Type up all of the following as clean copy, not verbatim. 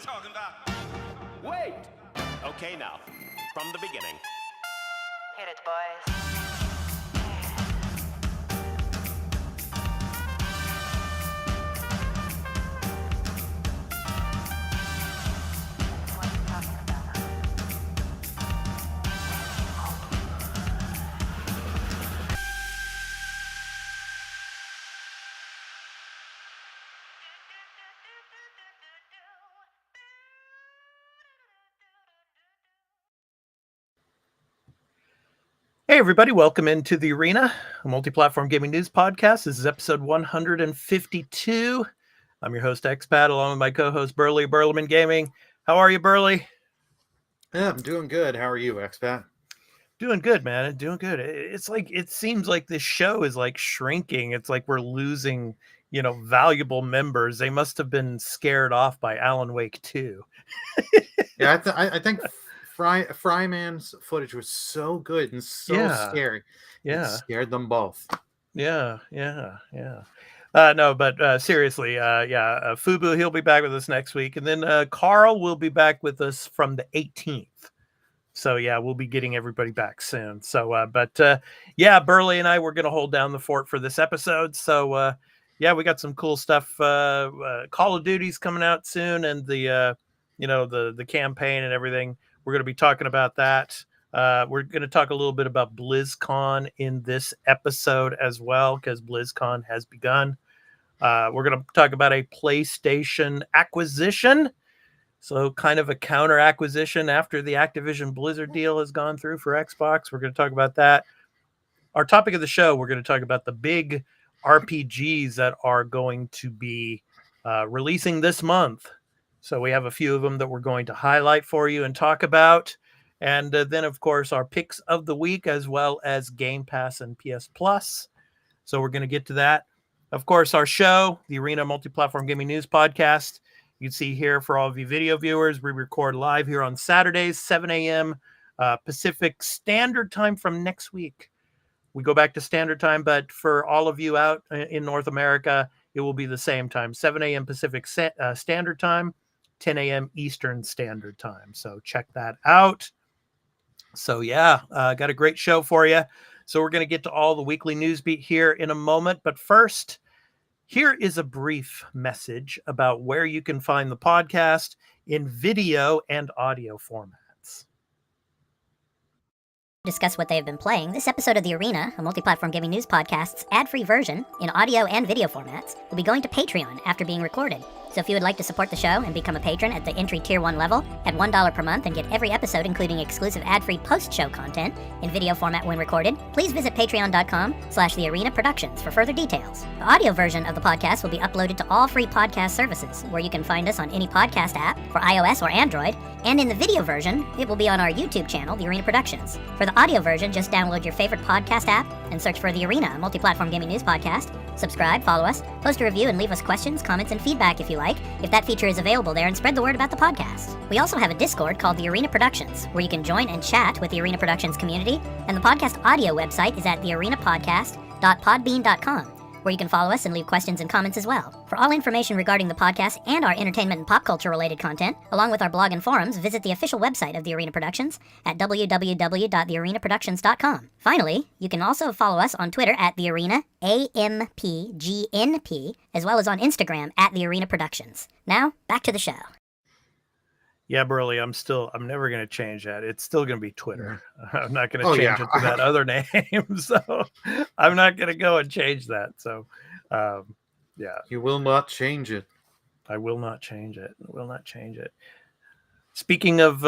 talking about? Wait! Okay, now, from the beginning. Hit it, boys. What are you talking about? Hey, everybody. Welcome into the Arena, a Multiplatform Gaming News Podcast. This is episode 152. I'm your host, Expat, along with my co-host, Burley, Burleman Gaming. How are you, Burley? Yeah, I'm doing good. How are you, Expat? Doing good, man. Doing good. It seems like this show is like shrinking. It's like we're losing, valuable members. They must have been scared off by Alan Wake 2. Yeah, I think Fryman's footage was so good and so scary. Yeah. It scared them both. Yeah. No, but seriously, Fubu, he'll be back with us next week. And then Carl will be back with us from the 18th. So, yeah, we'll be getting everybody back soon. So, Burley and I, we're going to hold down the fort for this episode. So, we got some cool stuff. Call of Duty's coming out soon, and the campaign and everything. We're going to be talking about that. We're going to talk a little bit about BlizzCon in this episode as well, because BlizzCon has begun. We're going to talk about a PlayStation acquisition. So kind of a counter acquisition after the Activision Blizzard deal has gone through for Xbox. We're going to talk about that. Our topic of the show, we're going to talk about the big RPGs that are going to be releasing this month. So we have a few of them that we're going to highlight for you and talk about. And then, of course, our picks of the week, as well as Game Pass and PS Plus. So we're going to get to that. Of course, our show, the Arena Multiplatform Gaming News Podcast. You can see here for all of you video viewers, we record live here on Saturdays, 7 a.m. Pacific Standard Time from next week. We go back to Standard Time, but for all of you out in North America, it will be the same time, 7 a.m. Pacific Standard Time, 10 a.m. Eastern Standard Time. So check that out. So, got a great show for you. So we're going to get to all the weekly news beat here in a moment. But first, here is a brief message about where you can find the podcast in video and audio formats. Discuss what they have been playing, this episode of The Arena, a Multiplatform Gaming News Podcast's ad-free version in audio and video formats, will be going to Patreon after being recorded. So if you would like to support the show and become a patron at the entry tier 1 level at $1 per month and get every episode including exclusive ad-free post-show content in video format when recorded, please visit patreon.com/thearenaproductions for further details. The audio version of the podcast will be uploaded to all free podcast services, where you can find us on any podcast app for iOS or Android, and in the video version, it will be on our YouTube channel, The Arena Productions. For the audio version, just download your favorite podcast app and search for The Arena, a Multiplatform Gaming News Podcast. Subscribe, follow us, post a review, and leave us questions, comments, and feedback if you like, if that feature is available there, and spread the word about the podcast. We also have a Discord called The Arena Productions, where you can join and chat with the Arena Productions community, and the podcast audio website is at thearenapodcast.podbean.com, where you can follow us and leave questions and comments as well. For all information regarding the podcast and our entertainment and pop culture related content, along with our blog and forums, visit the official website of The Arena Productions at www.thearenaproductions.com. Finally, you can also follow us on Twitter at The Arena AMPGNP, as well as on Instagram at The Arena Productions. Now, back to the show. Yeah, Burley, I'm never going to change that. It's still going to be Twitter. I'm not going to change it to that other name. So I'm not going to go and change that. So, You will not change it. I will not change it. Speaking of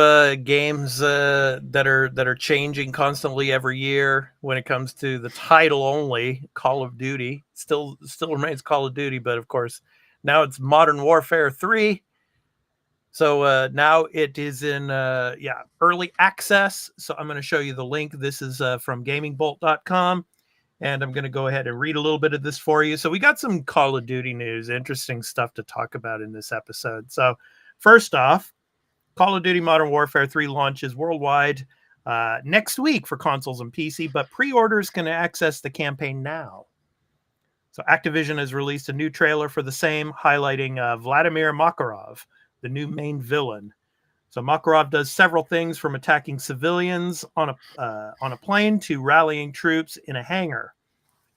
games that are changing constantly every year when it comes to the title only, Call of Duty still remains Call of Duty, but of course now it's Modern Warfare 3. So now it is in early access. So I'm going to show you the link. This is from gamingbolt.com, and I'm going to go ahead and read a little bit of this for you. So we got some Call of Duty news, interesting stuff to talk about in this episode. So first off, Call of Duty Modern Warfare 3 launches worldwide next week for consoles and PC, but pre-orders can access the campaign now. So Activision has released a new trailer for the same, highlighting Vladimir Makarov, the new main villain. So Makarov does several things, from attacking civilians on a plane to rallying troops in a hangar.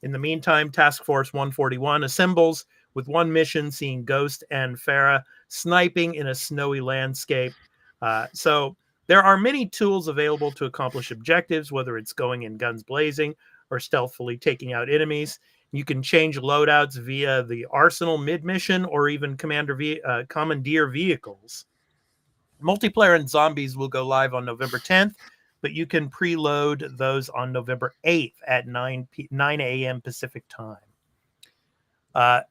In the meantime, Task Force 141 assembles with one mission, seeing Ghost and Farah sniping in a snowy landscape. So there are many tools available to accomplish objectives, whether it's going in guns blazing or stealthily taking out enemies. You can change loadouts via the arsenal mid-mission or even commandeer vehicles. Multiplayer and zombies will go live on November 10th, but you can preload those on November 8th at 9 a.m. Pacific time.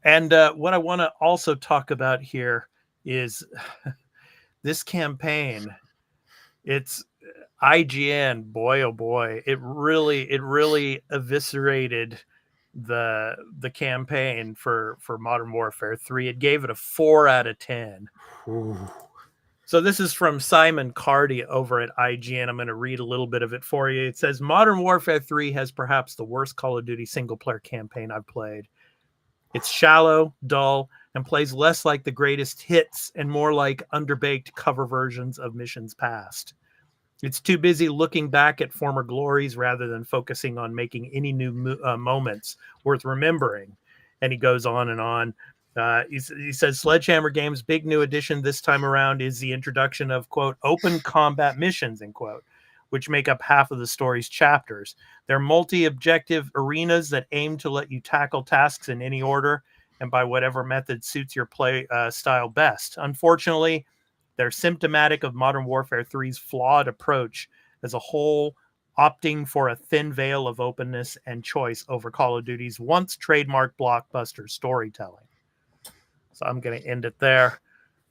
And what I want to also talk about here is this campaign. It's IGN, boy oh boy, it really eviscerated the campaign for Modern Warfare 3. It gave it a 4 out of 10. Ooh. So this is from Simon Cardy over at IGN. I'm going to read a little bit of it for you. It says, Modern Warfare 3 has perhaps the worst Call of Duty single-player campaign I've played. It's shallow, dull, and plays less like the greatest hits and more like underbaked cover versions of missions past. It's too busy looking back at former glories rather than focusing on making any new moments worth remembering. And he goes on and on. He says Sledgehammer Games' big new addition this time around is the introduction of, quote, open combat missions, end quote, which make up half of the story's chapters. They're multi-objective arenas that aim to let you tackle tasks in any order and by whatever method suits your play style best. Unfortunately, they're symptomatic of Modern Warfare 3's flawed approach as a whole, opting for a thin veil of openness and choice over Call of Duty's once trademark blockbuster storytelling. So I'm going to end it there.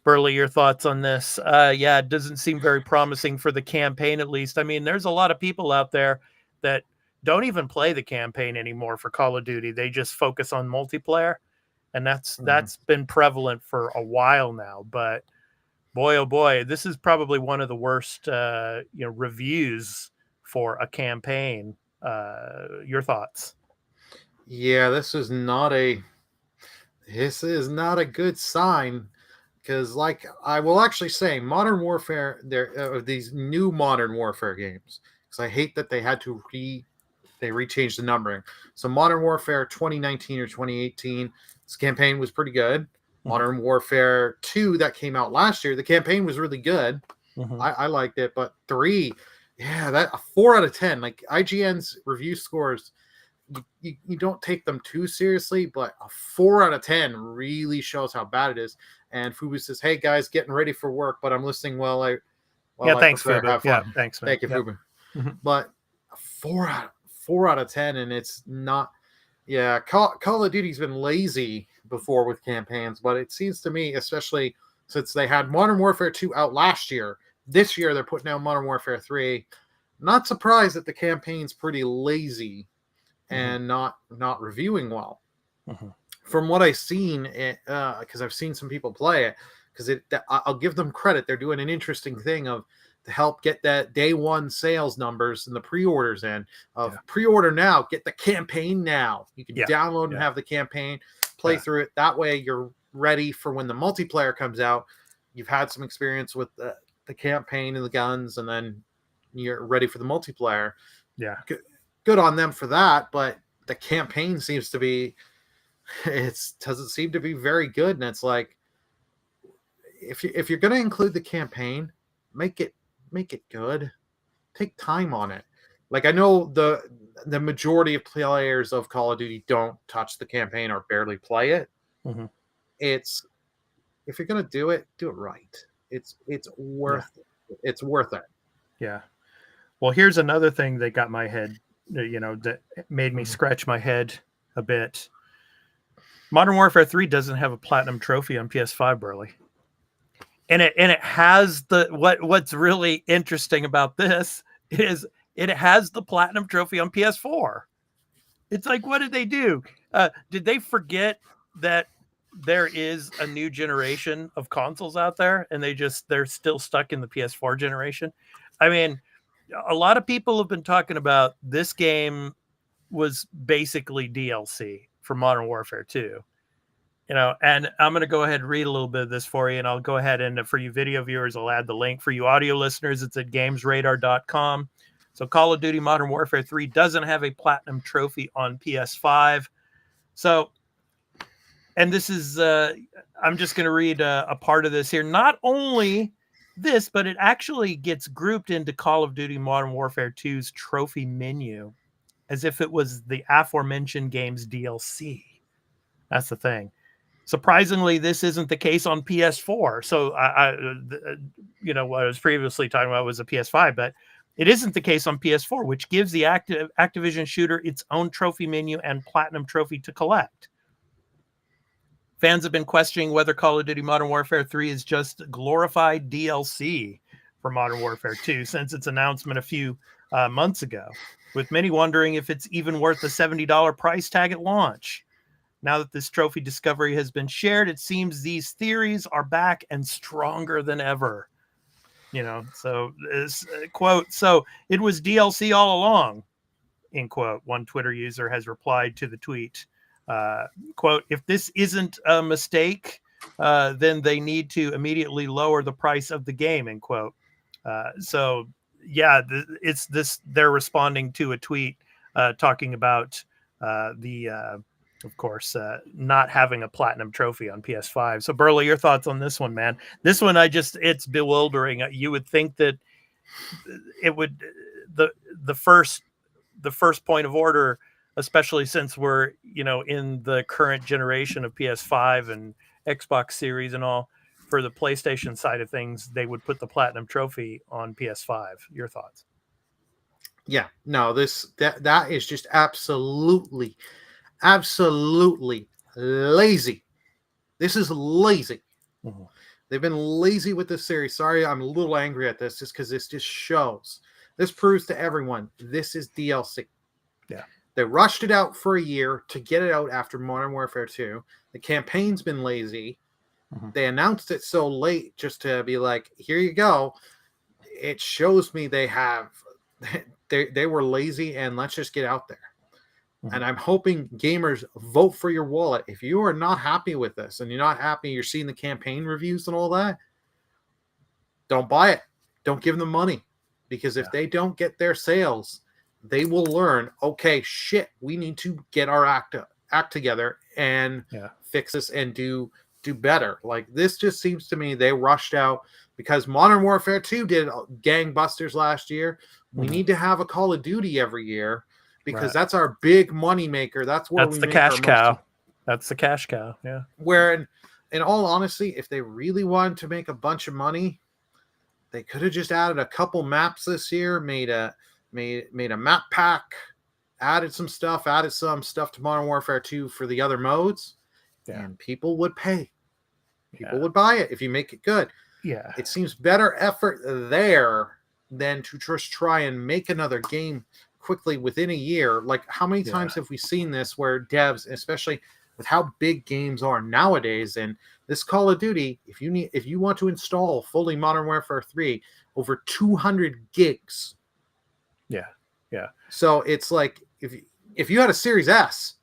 Burley, your thoughts on this? Yeah, it doesn't seem very promising for the campaign, at least. I mean, there's a lot of people out there that don't even play the campaign anymore for Call of Duty. They just focus on multiplayer, and that's been prevalent for a while now. But boy, oh boy, this is probably one of the worst reviews for a campaign. Your thoughts? Yeah, this is not a good sign, because, like, I will actually say, Modern Warfare, these new Modern Warfare games, because I hate that they had to rechange the numbering. So Modern Warfare 2019 or 2018, this campaign was pretty good. Modern Warfare 2 that came out last year, the campaign was really good. I liked it, but 3, yeah, that a 4 out of 10. Like, IGN's review scores, you don't take them too seriously, but a 4 out of 10 really shows how bad it is. And Fubu says, "Hey guys, getting ready for work, but I'm listening while I thanks, prepare. Fubu. Have fun." Yeah, thanks, man. Thank you, Fubu. But a 4 out of 10, and it's not. Yeah, Call of Duty's been lazy before with campaigns, but it seems to me, especially since they had Modern Warfare 2 out last year, this year they're putting out Modern Warfare 3. Not surprised that the campaign's pretty lazy and not reviewing well. From what I've seen, because I've seen some people play it, because I'll give them credit. They're doing an interesting thing to help get that day one sales numbers and the pre-orders in. Pre-order now, get the campaign now. You can download and have the campaign, play through it. That way you're ready for when the multiplayer comes out. You've had some experience with the campaign and the guns, and then you're ready for the multiplayer. Yeah. Good on them for that, but the campaign seems to be, doesn't seem to be very good. And it's like, if you're going to include the campaign, make it good. Take time on it. Like, I know the majority of players of Call of Duty don't touch the campaign or barely play it. It's, if you're going to do it right. It's worth it. Yeah. Well, here's another thing that got my head, that made me scratch my head a bit. Modern Warfare 3 doesn't have a platinum trophy on PS5, Burley. And it has what's really interesting about this is it has the platinum trophy on PS4. It's like, what did they do? Did they forget that there is a new generation of consoles out there, and they're still stuck in the PS4 generation? I mean, a lot of people have been talking about this game was basically DLC for Modern Warfare 2. and I'm going to go ahead and read a little bit of this for you, and I'll go ahead and for you video viewers, I'll add the link. For you audio listeners, it's at gamesradar.com. So Call of Duty Modern Warfare 3 doesn't have a platinum trophy on PS5. So, and this is, I'm just going to read a part of this here. Not only this, but it actually gets grouped into Call of Duty Modern Warfare 2's trophy menu as if it was the aforementioned game's DLC. That's the thing. Surprisingly, this isn't the case on PS4. So, what I was previously talking about was a PS5, but it isn't the case on PS4, which gives the Activision shooter its own trophy menu and platinum trophy to collect. Fans have been questioning whether Call of Duty Modern Warfare 3 is just glorified DLC for Modern Warfare 2 since its announcement a few months ago, with many wondering if it's even worth the $70 price tag at launch. Now that this trophy discovery has been shared, it seems these theories are back and stronger than ever. So this quote, so it was DLC all along, end quote. One Twitter user has replied to the tweet. Quote, if this isn't a mistake, then they need to immediately lower the price of the game, end quote. It's this, they're responding to a tweet talking about of course, not having a platinum trophy on PS5. So Burley, your thoughts on this one, man? This one, it's bewildering. You would think that it would, the first point of order, especially since we're, in the current generation of PS5 and Xbox Series and all, for the PlayStation side of things, they would put the platinum trophy on PS5. Your thoughts? Yeah, no, that is just absolutely lazy. This is lazy. Mm-hmm. They've been lazy with this series. Sorry, I'm a little angry at this just because this just shows. This proves to everyone this is DLC. Yeah. They rushed it out for a year to get it out after Modern Warfare 2. The campaign's been lazy. Mm-hmm. They announced it so late just to be like, here you go. It shows me they were lazy and let's just get out there. Mm-hmm. And I'm hoping gamers vote for your wallet. If you are not happy with this and you're not happy, you're seeing the campaign reviews and all that, don't buy it. Don't give them money. Because if they don't get their sales, they will learn, okay, shit, we need to get our act together and fix this and do better. Like, this just seems to me they rushed out because Modern Warfare 2 did gangbusters last year. We need to have a Call of Duty every year. Because that's our big money maker. That's where that's the cash cow. That's the cash cow. Yeah. Where, in all honesty, if they really wanted to make a bunch of money, they could have just added a couple maps this year, made a map pack, added some stuff to Modern Warfare 2 for the other modes, and people would pay. People would buy it if you make it good. Yeah. It seems better effort there than to just try and make another game quickly within a year. Like, how many times have we seen this where devs, especially with how big games are nowadays, and this Call of Duty, if you want to install fully Modern Warfare 3, over 200 gigs. Yeah. So it's like if you had a Series S,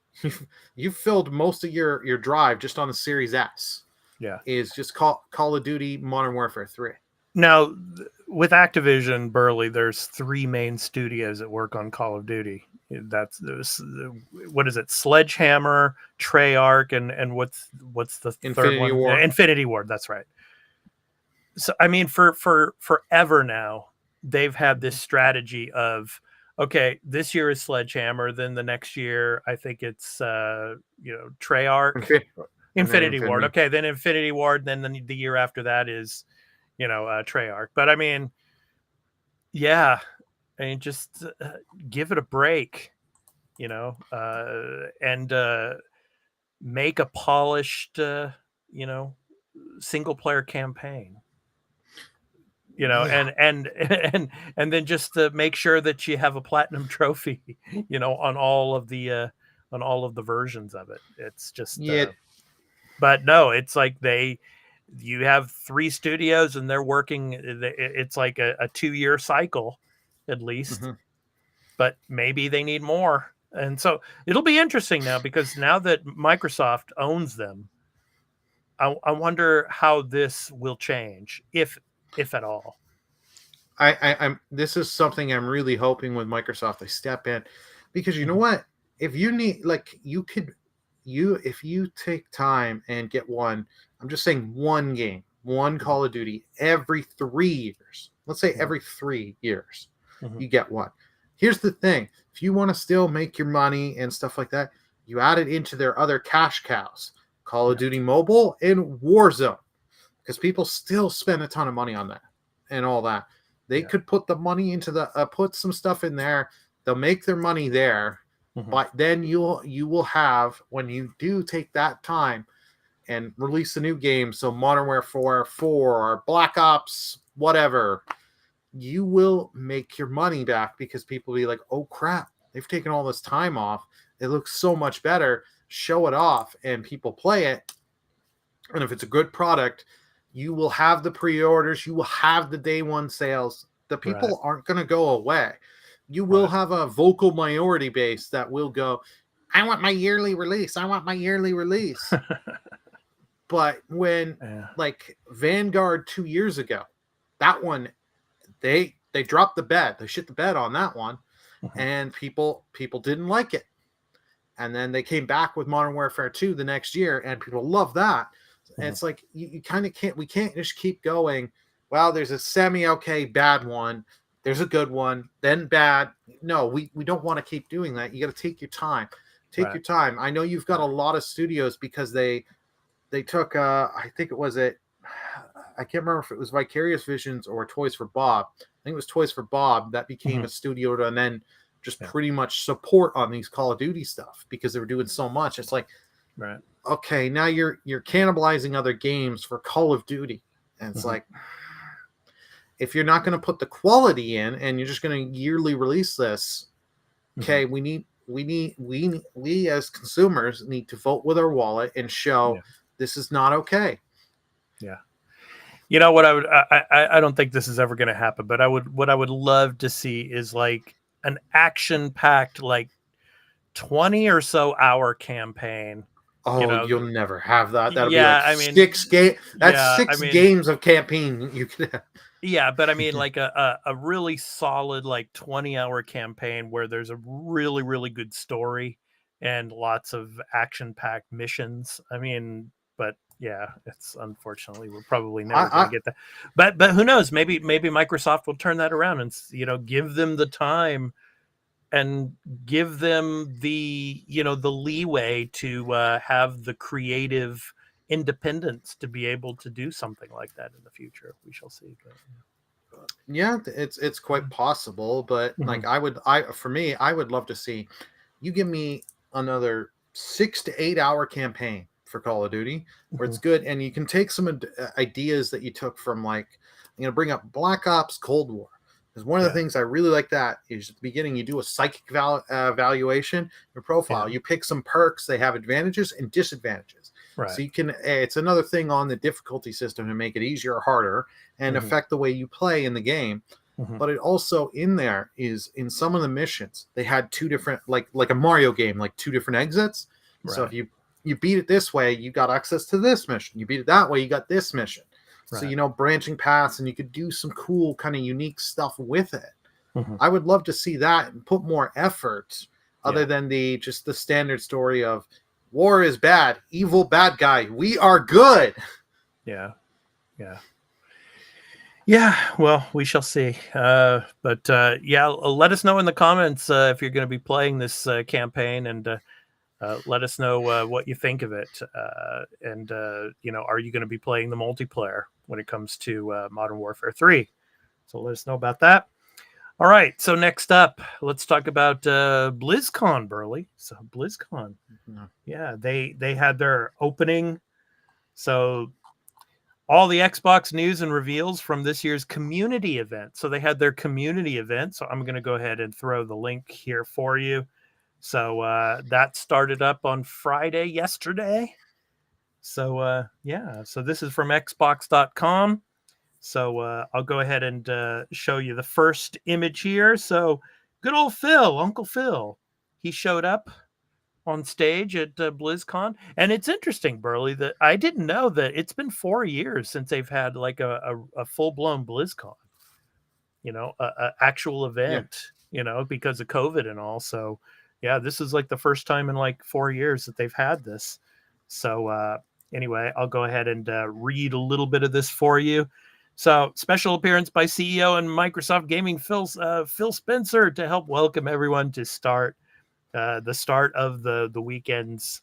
you filled most of your drive just on the Series S. Yeah. Is just Call of Duty Modern Warfare 3. Now, with Activision, Burley, there's 3 main studios that work on Call of Duty. What is it? Sledgehammer, Treyarch, and what's the third one? Ward. Infinity Ward. That's right. So, I mean, for forever now, they've had this strategy of, okay, this year is Sledgehammer, then the next year, I think it's Treyarch, Infinity Ward. Okay, then Infinity Ward, then the year after that is Treyarch. But I mean, just give it a break, and make a polished, single player campaign, and then just to make sure that you have a platinum trophy, on all of the versions of it. It's just, but no, it's like you have 3 studios and they're working. It's like a 2-year cycle at least, but maybe they need more. And so it'll be interesting now because now that Microsoft owns them, I wonder how this will change, if at all. I'm this is something I'm really hoping with Microsoft they step in, because you know what? If you need, like, if you take time and get one, I'm just saying one game, one Call of Duty every 3 years. Let's say every 3 years, you get one. Here's the thing: if you want to still make your money and stuff like that, you add it into their other cash cows, Call of Duty Mobile and Warzone, because people still spend a ton of money on that and all that. They could put the money into the put some stuff in there. They'll make their money there, but then you will have, when you do take that time and release a new game, so Modern Warfare 4 or Black Ops, whatever, you will make your money back, because people will be like, oh crap, they've taken all this time off. It looks so much better. Show it off, and people play it. And if it's a good product, you will have the pre-orders, you will have the day one sales. The people aren't going to go away. You will have a vocal minority base that will go, I want my yearly release. I want my yearly release. But when like Vanguard 2 years ago, that one, they dropped the bed. They shit the bed on that one. And people didn't like it. And then they came back with Modern Warfare 2 the next year, and people love that. And it's like, you kind of can't, we can't just keep going, well, there's a semi-okay bad one, there's a good one, then bad. No, we don't want to keep doing that. You got to take your time. Take your time. I know you've got a lot of studios, because they took, I think it was I can't remember if it was Vicarious Visions or Toys for Bob. I think it was Toys for Bob that became a studio to, and then just pretty much support on these Call of Duty stuff, because they were doing so much. It's like, okay, now you're cannibalizing other games for Call of Duty. And it's like, if you're not going to put the quality in and you're just going to yearly release this, okay, we as consumers need to vote with our wallet and show this is not okay. Yeah. You know what I don't think this is ever going to happen, but what I would love to see is like an action-packed, like 20 or so hour campaign. Oh, you'll never have that. That'll be I like mean, 6 games. That's 6 games of campaign you could have. Yeah, but I mean, like a really solid, like 20-hour campaign where there's a really, really good story and lots of action-packed missions. I mean, but yeah, it's unfortunately we're probably never going to get that. But who knows? Maybe Microsoft will turn that around and give them the time and give them the the leeway to have the creative independence to be able to do something like that in the future. We shall see. Yeah, it's quite possible, but like I would love to see you give me another 6 to 8 hour campaign for Call of Duty where it's good, and you can take some ideas that you took from, like, bring up Black Ops Cold War. Because one of the things I really like that is at the beginning you do a psychic evaluation, your profile. You pick some perks. They have advantages and disadvantages. Right. So you can. It's another thing on the difficulty system to make it easier or harder and affect the way you play in the game. But it also in there is in some of the missions they had 2 different, like a Mario game, like 2 different exits. Right. So if you beat it this way, you got access to this mission. You beat it that way, you got this mission. Right. So, branching paths, and you could do some cool kind of unique stuff with it. I would love to see that and put more effort other than the standard story of war is bad, evil bad guy. We are good. Yeah. Well, we shall see. But let us know in the comments if you're going to be playing this campaign, and let us know what you think of it. And are you going to be playing the multiplayer when it comes to Modern Warfare 3? So let us know about that. All right. So next up, let's talk about BlizzCon, Burley. So BlizzCon. Yeah, they had their opening. So all the Xbox news and reveals from this year's community event. So they had their community event. So I'm going to go ahead and throw the link here for you. So that started up on Friday, yesterday. So so this is from Xbox.com. So I'll go ahead and show you the first image here. So good old Phil, Uncle Phil, he showed up on stage at BlizzCon. And it's interesting, Burley, that I didn't know that it's been 4 years since they've had like a full-blown BlizzCon, a actual event, because of COVID and all. So yeah, this is like the first time in like 4 years that they've had this. So anyway, I'll go ahead and read a little bit of this for you. So, special appearance by CEO and Microsoft Gaming Phil Spencer to help welcome everyone to the start of the weekend's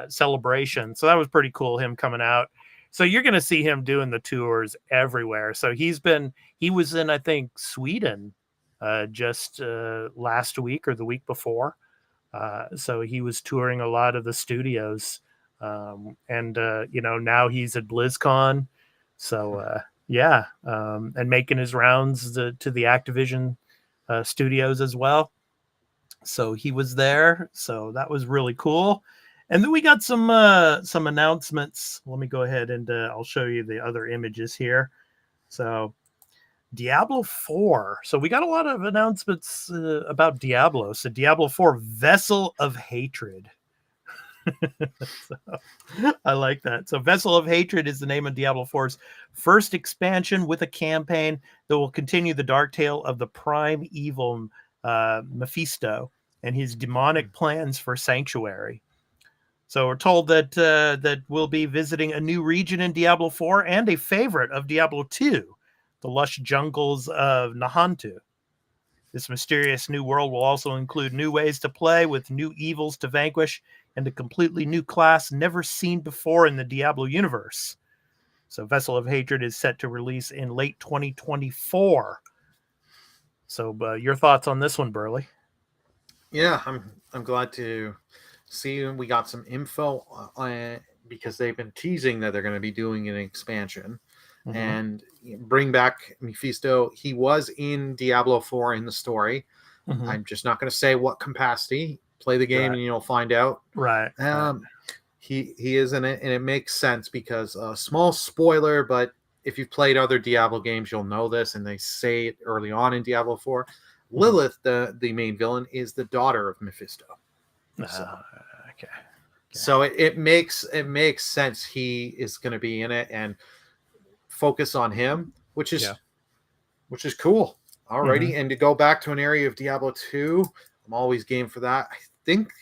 celebration. So that was pretty cool, him coming out. So you're going to see him doing the tours everywhere. So he was in, I think, Sweden just last week or the week before. So he was touring a lot of the studios. And now he's at BlizzCon. So, and making his rounds to the Activision studios as well. So he was there. So that was really cool. And then we got some announcements. Let me go ahead and I'll show you the other images here. So Diablo 4. So we got a lot of announcements about Diablo. So Diablo 4 Vessel of Hatred. So, I like that. So Vessel of Hatred is the name of Diablo 4's first expansion with a campaign that will continue the dark tale of the prime evil Mephisto and his demonic plans for Sanctuary. So we're told that we'll be visiting a new region in Diablo 4 and a favorite of Diablo 2, the lush jungles of Nahantu. This mysterious new world will also include new ways to play with new evils to vanquish and a completely new class never seen before in the Diablo universe. So Vessel of Hatred is set to release in late 2024. So your thoughts on this one, Burley? Yeah, I'm glad to see we got some info because they've been teasing that they're going to be doing an expansion and bring back Mephisto. He was in Diablo 4 in the story. I'm just not going to say what capacity. Play the game and you'll find out. Right. He is in it, and it makes sense because small spoiler, but if you've played other Diablo games, you'll know this, and they say it early on in Diablo 4. Lilith, the main villain, is the daughter of Mephisto. Okay. So it makes sense he is going to be in it and focus on him, which is cool. Alrighty, and to go back to an area of Diablo 2, I'm always game for that. I think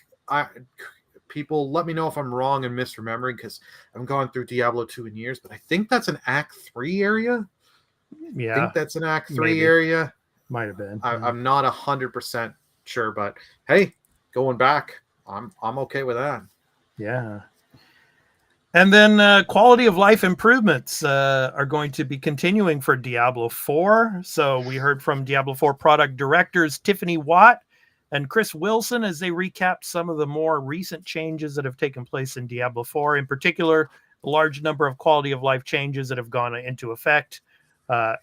people let me know if I'm wrong and misremembering because I haven't gone through Diablo 2 in years, but I think that's an Act 3 area. Yeah, I think that's an Act 3 maybe. Area. Might have been. I'm not 100% sure, but hey, going back, I'm okay with that. Yeah. And then quality of life improvements are going to be continuing for Diablo 4. So we heard from Diablo 4 product directors Tiffany Watt and Chris Wilson as they recapped some of the more recent changes that have taken place in Diablo 4. In particular, a large number of quality of life changes that have gone into effect at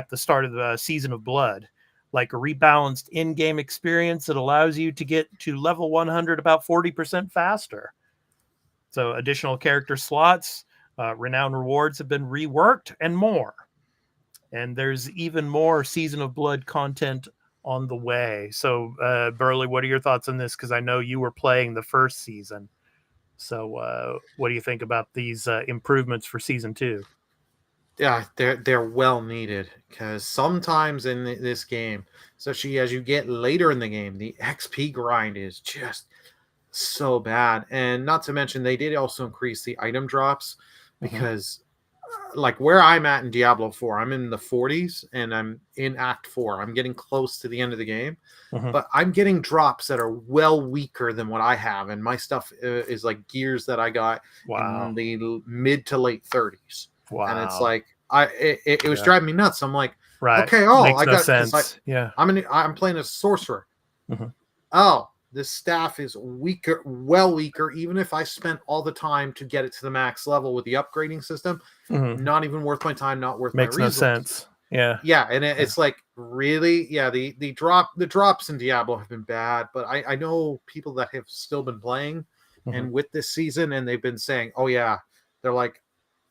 the start of the Season of Blood, like a rebalanced in-game experience that allows you to get to level 100 about 40% faster. So additional character slots, renown rewards have been reworked, and more. And there's even more Season of Blood content on the way. So, Burley, what are your thoughts on this? Because I know you were playing the first season. So, what do you think about these improvements for Season 2? Yeah, they're well needed because sometimes in this game, especially as you get later in the game, the XP grind is just so bad. And not to mention, they did also increase the item drops because like where I'm at in Diablo 4, I'm in the 40s and I'm in Act 4. I'm getting close to the end of the game, but I'm getting drops that are well weaker than what I have. And my stuff is like gears that I got in the mid to late 30s. Wow. And it's like, it was driving me nuts. I'm like, okay, makes I got sense. I'm playing a sorcerer. Oh, this staff is weaker, well weaker. Even if I spent all the time to get it to the max level with the upgrading system, not even worth my time, not worth makes my resources. No sense. Yeah, and it's like really, the drops in Diablo have been bad, but I know people that have still been playing and with this season, and they've been saying, oh yeah, they're like,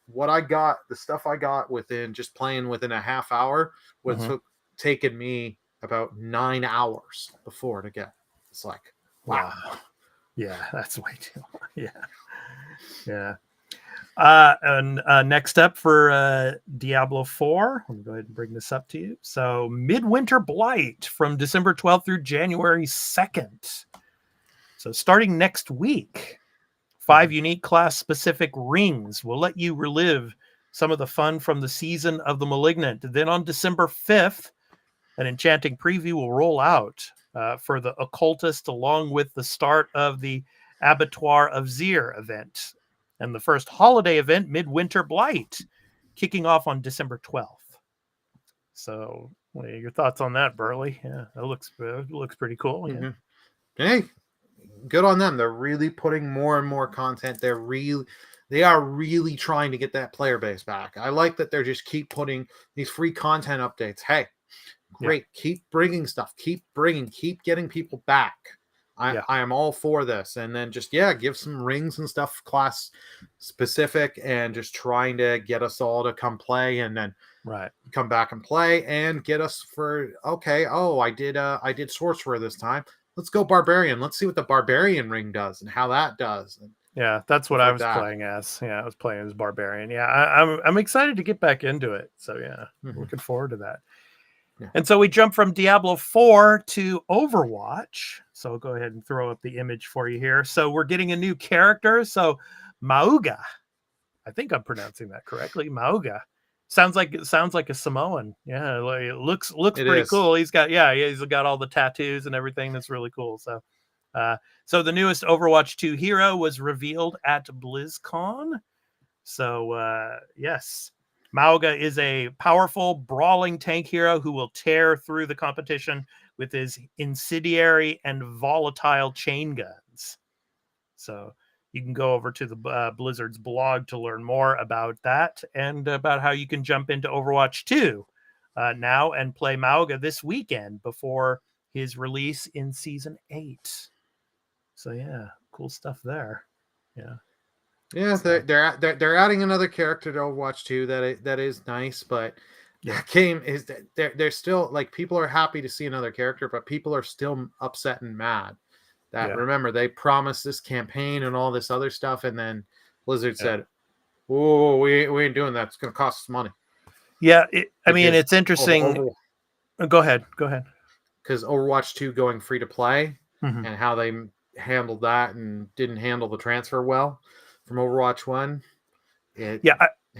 what I got, the stuff I got within just playing within a half hour was taken me about 9 hours before to get. It's like, wow. Yeah, that's way too long. Yeah. And next up for Diablo 4, let me go ahead and bring this up to you. So Midwinter Blight from December 12th through January 2nd. So starting next week, 5 unique class-specific rings will let you relive some of the fun from the Season of the Malignant. Then on December 5th, an enchanting preview will roll out for the Occultist, along with the start of the Abattoir of Zir event. And the first holiday event, Midwinter Blight, kicking off on December 12th. So, what are your thoughts on that, Burley? Yeah, that looks pretty cool. Yeah. Hey, good on them. They're really putting more and more content. They are really trying to get that player base back. I like that they're just keep putting these free content updates. Hey, great. Yeah. Keep bringing stuff. Keep getting people back. I am all for this. And then just, give some rings and stuff, class specific, and just trying to get us all to come play and then come back and play and get us for, I did Sorcerer this time. Let's go Barbarian. Let's see what the Barbarian ring does and how that does. Yeah, that's what I was playing as. Yeah, I was playing as Barbarian. Yeah, I'm excited to get back into it. So looking forward to that. Yeah. And so we jump from Diablo 4 to Overwatch. So I'll go ahead and throw up the image for you here. So we're getting a new character. So Mauga, I think I'm pronouncing that correctly. Mauga sounds like a Samoan. Yeah, like it looks pretty cool. He's got all the tattoos and everything. That's really cool. So, so the newest Overwatch 2 hero was revealed at BlizzCon. So yes. Mauga is a powerful, brawling tank hero who will tear through the competition with his incendiary and volatile chain guns. So you can go over to the Blizzard's blog to learn more about that and about how you can jump into Overwatch 2 now and play Mauga this weekend before his release in Season 8. So yeah, cool stuff there. Yeah. Yeah, they're adding another character to Overwatch 2 that is nice, but that game is they're still like, people are happy to see another character, but people are still upset and mad that remember they promised this campaign and all this other stuff, and then Blizzard said, "Whoa, we ain't doing that. It's going to cost us money." Yeah, it's interesting. Go ahead. Because Overwatch 2 going free to play and how they handled that and didn't handle the transfer well from Overwatch 1.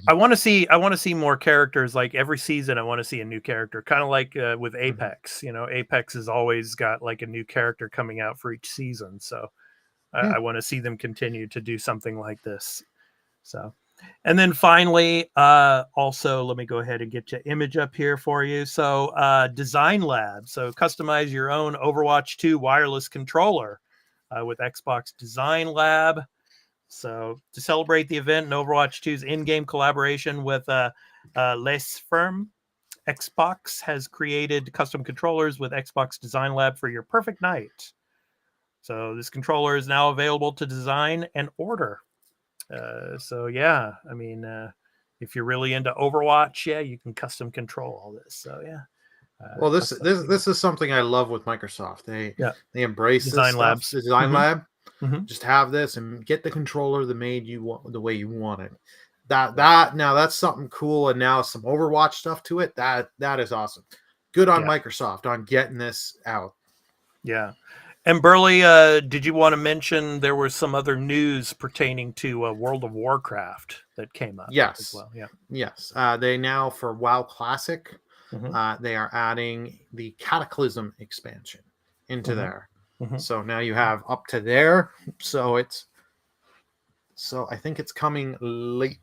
I want to see more characters. Like every season I want to see a new character, kind of like with Apex. Apex has always got like a new character coming out for each season, so I want to see them continue to do something like this. So, and then finally, also let me go ahead and get your image up here for you. So Design Lab, so customize your own Overwatch 2 wireless controller with Xbox Design Lab. So to celebrate the event and Overwatch 2's in-game collaboration with Les Firm, Xbox has created custom controllers with Xbox Design Lab for your perfect night. So this controller is now available to design and order. If you're really into Overwatch, you can custom control all this. So well, this is something I love with Microsoft. They embrace Design Labs, Design Lab. Just have this and get the controller that made you want the way you want it. That now that's something cool, and now some Overwatch stuff to it. That is awesome. Good on Microsoft on getting this out. Yeah. And Burley, did you want to mention there was some other news pertaining to World of Warcraft that came up? Yes. As well. Yeah. Yes. They now for WoW Classic, they are adding the Cataclysm expansion into there. So now you have up to there. So I think it's coming late,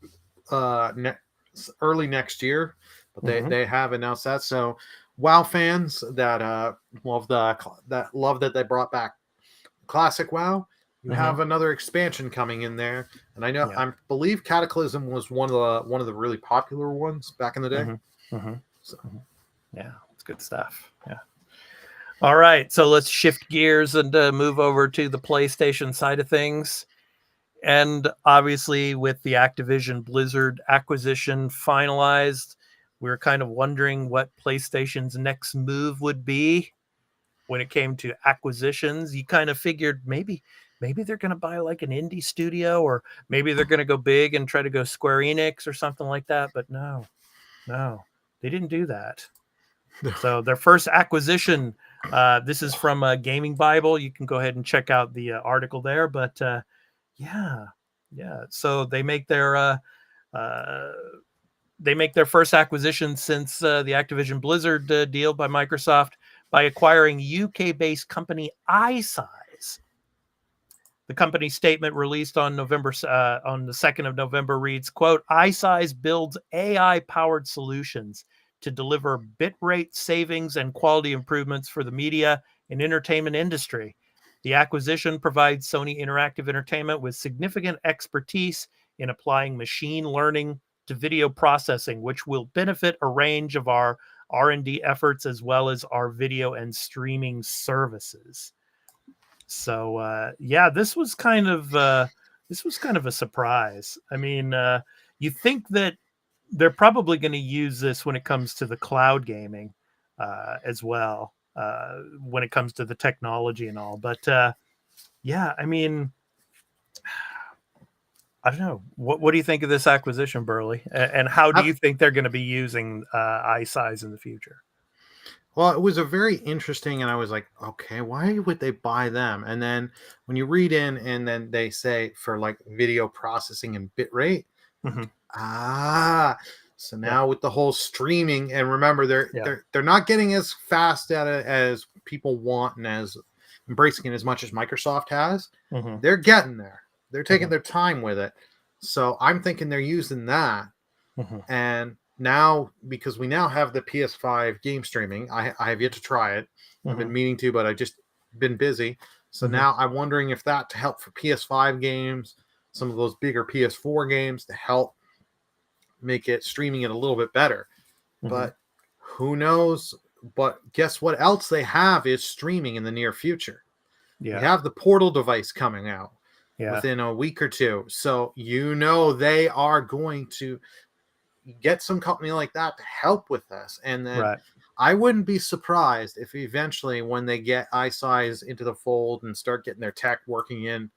early next year, but they have announced that. So WoW fans that love that they brought back Classic WoW, you have another expansion coming in there. And I know I believe Cataclysm was one of the really popular ones back in the day. Yeah, it's good stuff. Yeah. All right, so let's shift gears and move over to the PlayStation side of things. And obviously, with the Activision Blizzard acquisition finalized, we were kind of wondering what PlayStation's next move would be when it came to acquisitions. You kind of figured maybe maybe they're going to buy like an indie studio, or maybe they're going to go big and try to go Square Enix or something like that. But no, they didn't do that. So their first acquisition, this is from Gaming Bible. You can go ahead and check out the article there. But yeah. So they make their first acquisition since the Activision Blizzard deal by Microsoft by acquiring UK-based company iSize. The company statement released on the 2nd of November reads, quote, iSize builds AI-powered solutions to deliver bitrate savings and quality improvements for the media and entertainment industry. The acquisition provides Sony Interactive Entertainment with significant expertise in applying machine learning to video processing, which will benefit a range of our R&D efforts as well as our video and streaming services. So this was kind of a surprise. I mean, you think that they're probably going to use this when it comes to the cloud gaming as well, when it comes to the technology and all. But I mean, I don't know. What do you think of this acquisition, Burley? And how do you think they're going to be using iSize in the future? Well, it was a very interesting, and I was like, okay, why would they buy them? And then when you read in, and then they say for like video processing and bitrate, so now with the whole streaming, and remember they're not getting as fast at it as people want and as embracing it as much as Microsoft has. They're getting there. They're taking their time with it. So I'm thinking they're using that. And now, because we now have the PS5 game streaming, I have yet to try it. I've been meaning to, but I just been busy. So now I'm wondering if that to help for PS5 games, some of those bigger PS4 games to help make it streaming it a little bit better. But who knows? But guess what else they have is streaming in the near future. We have the Portal device coming out within a week or two. So they are going to get some company like that to help with this. And then I wouldn't be surprised if eventually when they get iSize into the fold and start getting their tech working in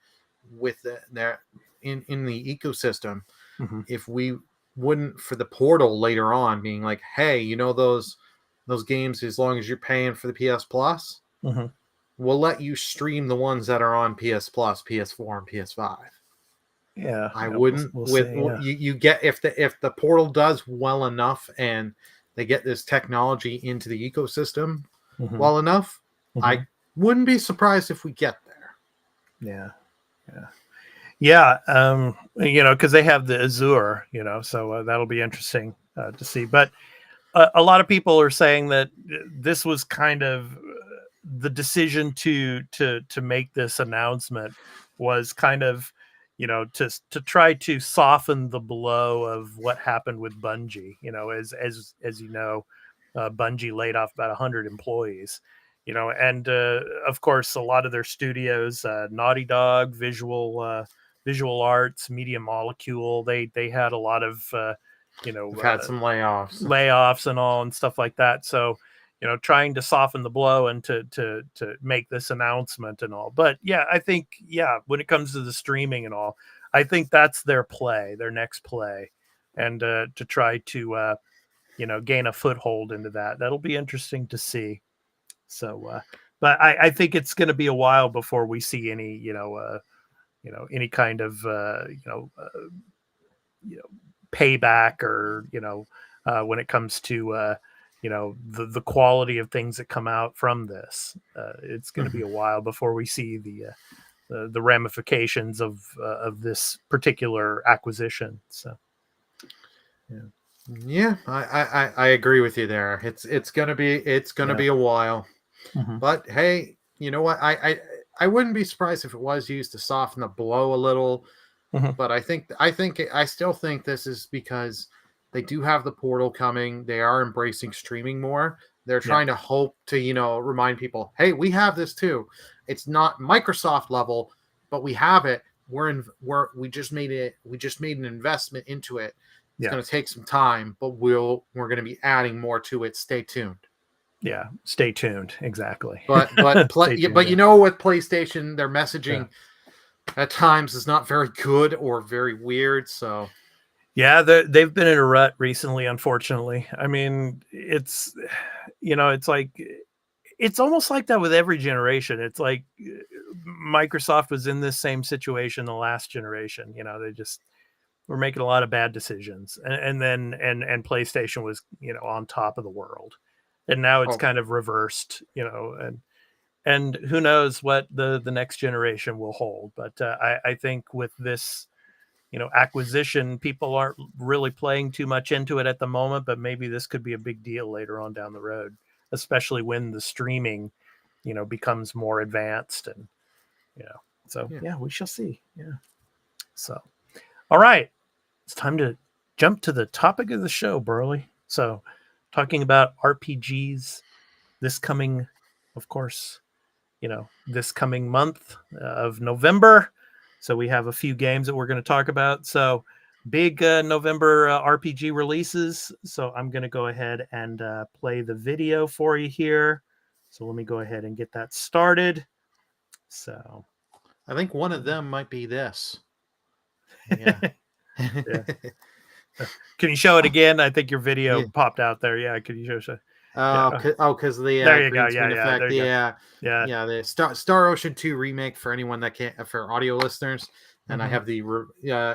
with their in the ecosystem, if we wouldn't for the Portal later on being like, hey, those games, as long as you're paying for the PS Plus, we'll let you stream the ones that are on PS Plus, PS4, and PS5. I wouldn't. You get if the Portal does well enough and they get this technology into the ecosystem well enough, I wouldn't be surprised if we get there. Because they have the Azure, so that'll be interesting to see. But a lot of people are saying that this was kind of the decision to make this announcement was kind of, to try to soften the blow of what happened with Bungie. As you know, Bungie laid off about 100 employees. And of course, a lot of their studios, Naughty Dog, Visual Arts, Media Molecule, they had a lot of had some layoffs and all and stuff like that. So trying to soften the blow and to make this announcement and all. But I think when it comes to the streaming and all, I think that's their next play, and to try to gain a foothold into that. That'll be interesting to see. So, but I think it's going to be a while before we see any any kind of payback or when it comes to the quality of things that come out from this. It's going to be a while before we see the ramifications of this particular acquisition. So, I agree with you there. It's gonna be a while, but hey, you know what? I wouldn't be surprised if it was used to soften the blow a little. But I still think this is because they do have the Portal coming. They are embracing streaming more. They're trying to hope to, remind people, hey, we have this too. It's not Microsoft level, but we have it. We just made an investment into it. It's going to take some time, but we're going to be adding more to it. Stay tuned. Yeah, stay tuned. Exactly. But with PlayStation, their messaging at times is not very good or very weird. So Yeah, they've been in a rut recently, unfortunately. I mean, it's it's like it's almost like that with every generation. It's like Microsoft was in this same situation the last generation. They just were making a lot of bad decisions, and then PlayStation was on top of the world, and now it's oh, kind of reversed. And who knows what the next generation will hold. But I think with this acquisition, people aren't really playing too much into it at the moment, but maybe this could be a big deal later on down the road, especially when the streaming becomes more advanced. And so yeah, we shall see. Yeah. So all right, it's time to jump to the topic of the show, Burley. So talking about RPGs this coming, of course, this coming month of November. So we have a few games that we're going to talk about. So big November RPG releases. So I'm going to go ahead and play the video for you here. So let me go ahead and get that started. So I think one of them might be this. Yeah. Yeah. Can you show it again? I think your video popped out there. Yeah. Can you show? Because the there you go. green screen effect. Yeah. The Star Ocean 2 remake for anyone that can't, for audio listeners. And I have the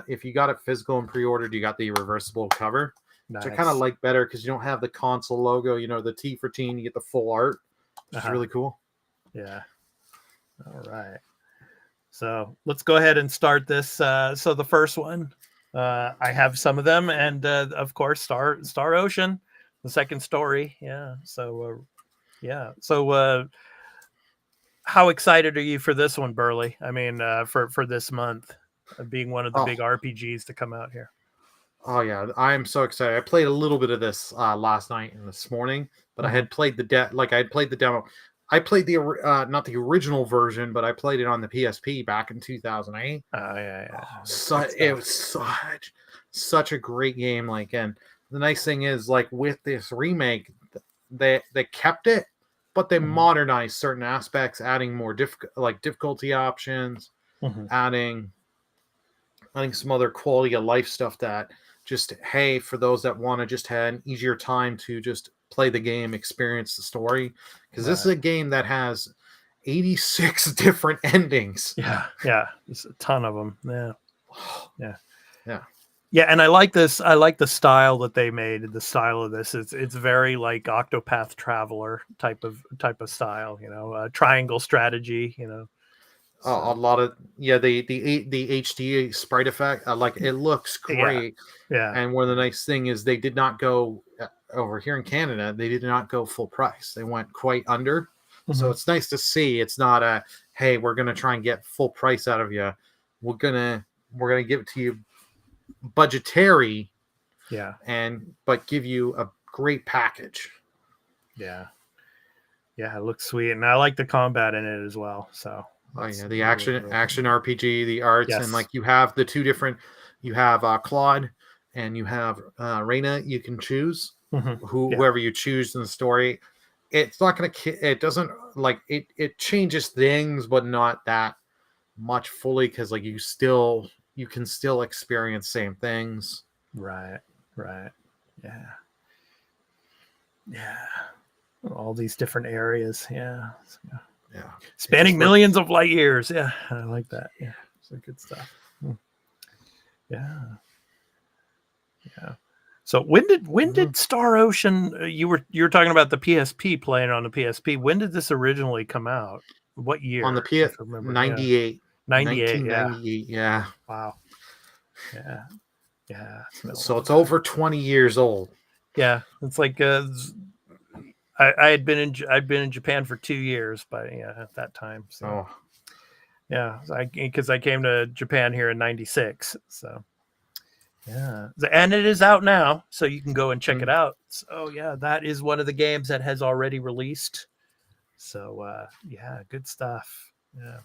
if you got it physical and pre-ordered, you got the reversible cover, which I kind of like better because you don't have the console logo. The T for teen, you get the full art, which is really cool. Yeah. All right. So let's go ahead and start this. So the first one, I have some of them, and of course, Star Ocean. The second story, yeah. So, So, how excited are you for this one, Burley? I mean, for this month, being one of the big RPGs to come out here. Oh yeah, I am so excited. I played a little bit of this last night and this morning, but I had played I had played the demo. I played the not the original version, but I played it on the PSP back in 2008. Oh yeah. It was such a great game. And the nice thing is, with this remake, they kept it, but they modernized certain aspects, adding more difficulty options, adding some other quality of life stuff that just, hey, for those that want to just have an easier time to just play the game, experience the story, because this is a game that has 86 different endings. Yeah, there's a ton of them. Yeah, and I like this. I like the style that they made. The style of this, it's very like Octopath Traveler type of style. Triangle strategy. A lot of the HD sprite effect. It looks great. Yeah. And one of the nice thing is they did not go over here in Canada. They did not go full price. They went quite under. So it's nice to see. It's not a, hey, we're gonna try and get full price out of you. We're gonna give it to you budgetary, but give you a great package. Yeah, it looks sweet, and I like the combat in it as well. So the action RPG, the arts, and you have the two different. You have Claude and you have Reyna. You can choose whoever you choose in the story. It's not gonna. It doesn't it changes things, but not that much fully because you can still experience same things. Right. Yeah. All these different areas. Yeah. Spanning millions of light years. Yeah. I like that. Yeah. It's good stuff. Yeah. So when did Star Ocean, you were talking about the PSP, playing on the PSP. When did this originally come out? What year? On the PSP, 98. 98, yeah. Wow. Yeah. So it's over 20 years old. Yeah, it's like I'd been in Japan for 2 years at that time. So because I came to Japan here in '96. So and it is out now, so you can go and check it out. So that is one of the games that has already released. So good stuff. Yeah.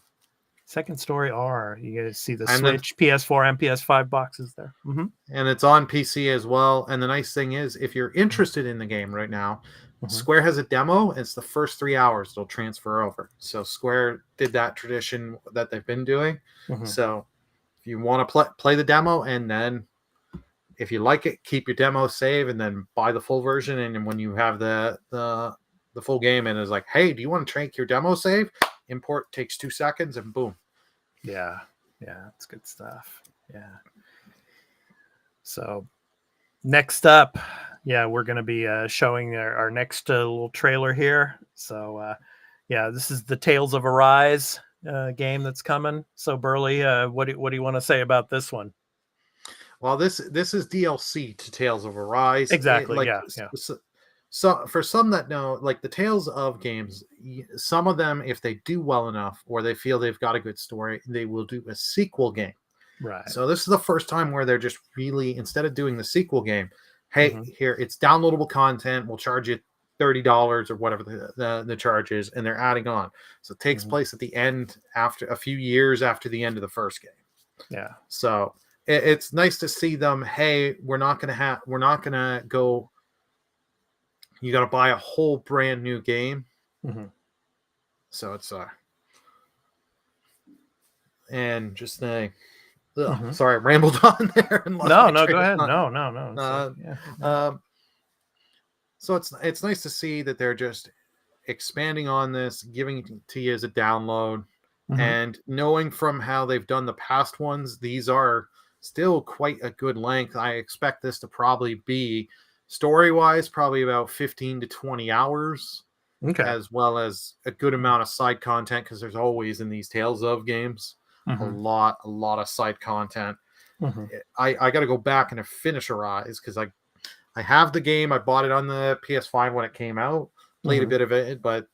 Second Story R. You get to see the Switch, PS4, and PS5 boxes there. And it's on PC as well. And the nice thing is, if you're interested in the game right now, Square has a demo, and it's the first 3 hours they'll transfer over. So Square did that tradition that they've been doing. So if you want to play the demo, and then if you like it, keep your demo save, and then buy the full version. And when you have the full game, and it's like, hey, do you want to take your demo save? Import takes 2 seconds, and boom. Yeah, it's good stuff. Yeah. So next up, we're going to be showing our next little trailer here. So this is the Tales of Arise game that's coming. So Burley, what do you want to say about this one? Well, this is DLC to Tales of Arise. Exactly. So for some that know, like the Tales of games, some of them, if they do well enough or they feel they've got a good story, they will do a sequel game. Right. So this is the first time where they're just really, instead of doing the sequel game, hey, here, it's downloadable content. We'll charge you $30 or whatever the charge is, and they're adding on. So it takes place at the end, after a few years after the end of the first game. Yeah. So it's nice to see them. Hey, we're not gonna go. You got to buy a whole brand new game. So it's and just sorry, I rambled on there. And No, go ahead. No. So it's nice to see that they're just expanding on this, giving it to you as a download, and knowing from how they've done the past ones, these are still quite a good length. I expect this to probably be, story-wise, probably about 15 to 20 hours, as well as a good amount of side content, because there's always in these Tales of games a lot of side content. I got to go back and finish Arise, because I have the game. I bought it on the PS5 when it came out, played a bit of it, but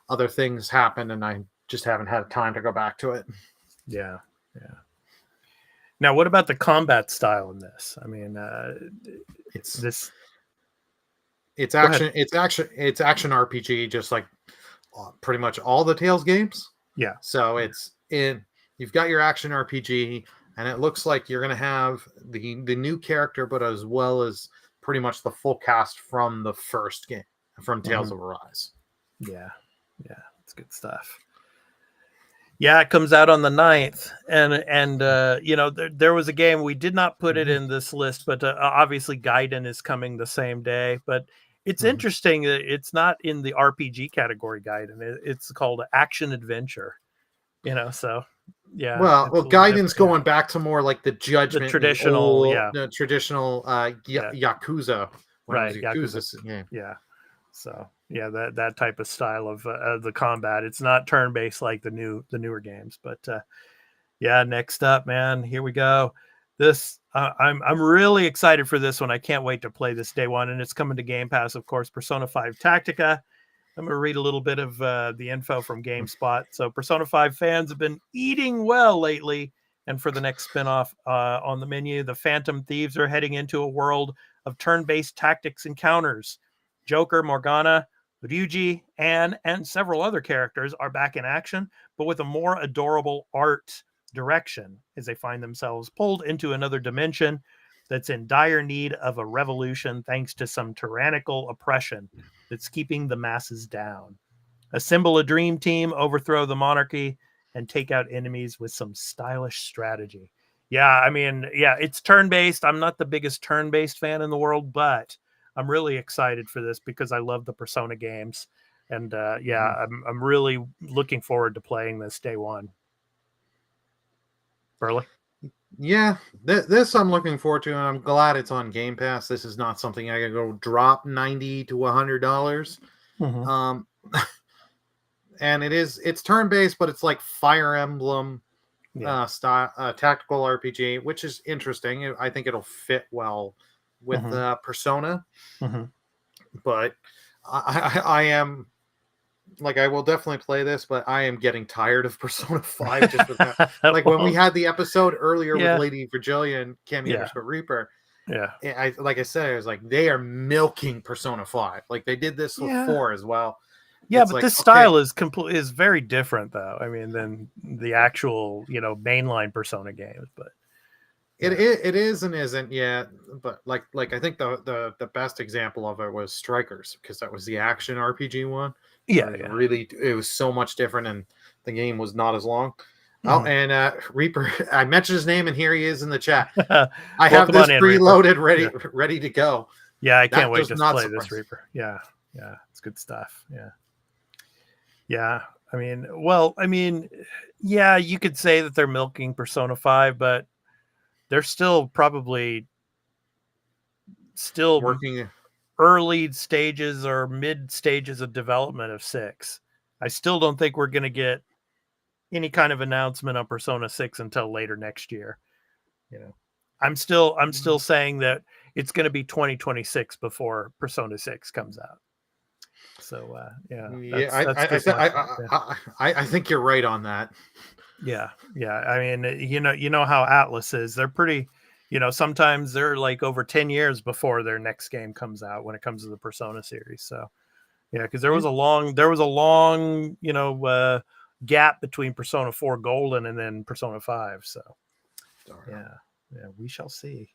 other things happened, and I just haven't had time to go back to it. Yeah. Now, what about the combat style in this? I mean, it's action. It's action RPG, just like pretty much all the Tales games. Yeah. So you've got your action RPG, and it looks like you're going to have the new character, but as well as pretty much the full cast from the first game, from Tales of Arise. Yeah, it's good stuff. Yeah, it comes out on the 9th, and there was a game, we did not put it in this list, but obviously Gaiden is coming the same day. But it's interesting that it's not in the RPG category, Gaiden. It's called Action Adventure. So yeah. Well, Gaiden's going back to more like the Judgment, the traditional, Yakuza, right? Yakuza game. Yeah. So yeah, that type of style of the combat. It's not turn-based like the newer games, but next up, man, here we go. This I'm really excited for this one. I can't wait to play this day one, and it's coming to Game Pass, of course. Persona 5 Tactica. I'm going to read a little bit of the info from GameSpot. So Persona 5 fans have been eating well lately, and for the next spinoff on the menu, the Phantom Thieves are heading into a world of turn-based tactics encounters. Joker, Morgana, Ryuji, Anne, and several other characters are back in action, but with a more adorable art direction as they find themselves pulled into another dimension that's in dire need of a revolution thanks to some tyrannical oppression that's keeping the masses down. Assemble a dream team, overthrow the monarchy, and take out enemies with some stylish strategy. Yeah, I mean, it's turn-based. I'm not the biggest turn-based fan in the world, but I'm really excited for this because I love the Persona games. And I'm really looking forward to playing this day one. Burley? Yeah, this I'm looking forward to, and I'm glad it's on Game Pass. This is not something I can go drop $90 to $100. And it's turn-based, but it's like Fire Emblem style, tactical RPG, which is interesting. I think it'll fit well with Persona. But I am, like, I will definitely play this, but I am getting tired of Persona 5 just with that. Like when we had the episode earlier with Lady Virgilia and Cammy Reaper. I was like, they are milking Persona 5. Like they did this with 4 as well. Yeah, it's but this style is very different though. I mean, than the actual, mainline Persona games, but It is and isn't yet, but like I think the best example of it was Strikers, because that was the action RPG one. Yeah, It yeah. really, it was so much different, and the game was not as long. Oh, Mhm. and Reaper, I mentioned his name, and here he is in the chat. I Well, have come this on in, Reaper. preloaded, ready to go. Yeah, I can't That wait does to not play surprise this me. Reaper. Yeah, yeah, it's good stuff. Yeah, yeah. I mean, well, I mean, yeah, you could say that they're milking Persona 5, but they're still probably still Working. early stages or mid stages of development of 6. I still don't think we're going to get any kind of announcement on Persona 6 until later next year. You know, I'm still saying that it's going to be 2026 before Persona 6 comes out. So yeah, Yeah, that's just my thought. Yeah. I think you're right on that. Yeah, yeah. I mean, you know how Atlas is. They're pretty, sometimes they're like over 10 years before their next game comes out when it comes to the Persona series. So yeah, because there was a long gap between Persona 4 Golden and then Persona 5. So yeah, we shall see.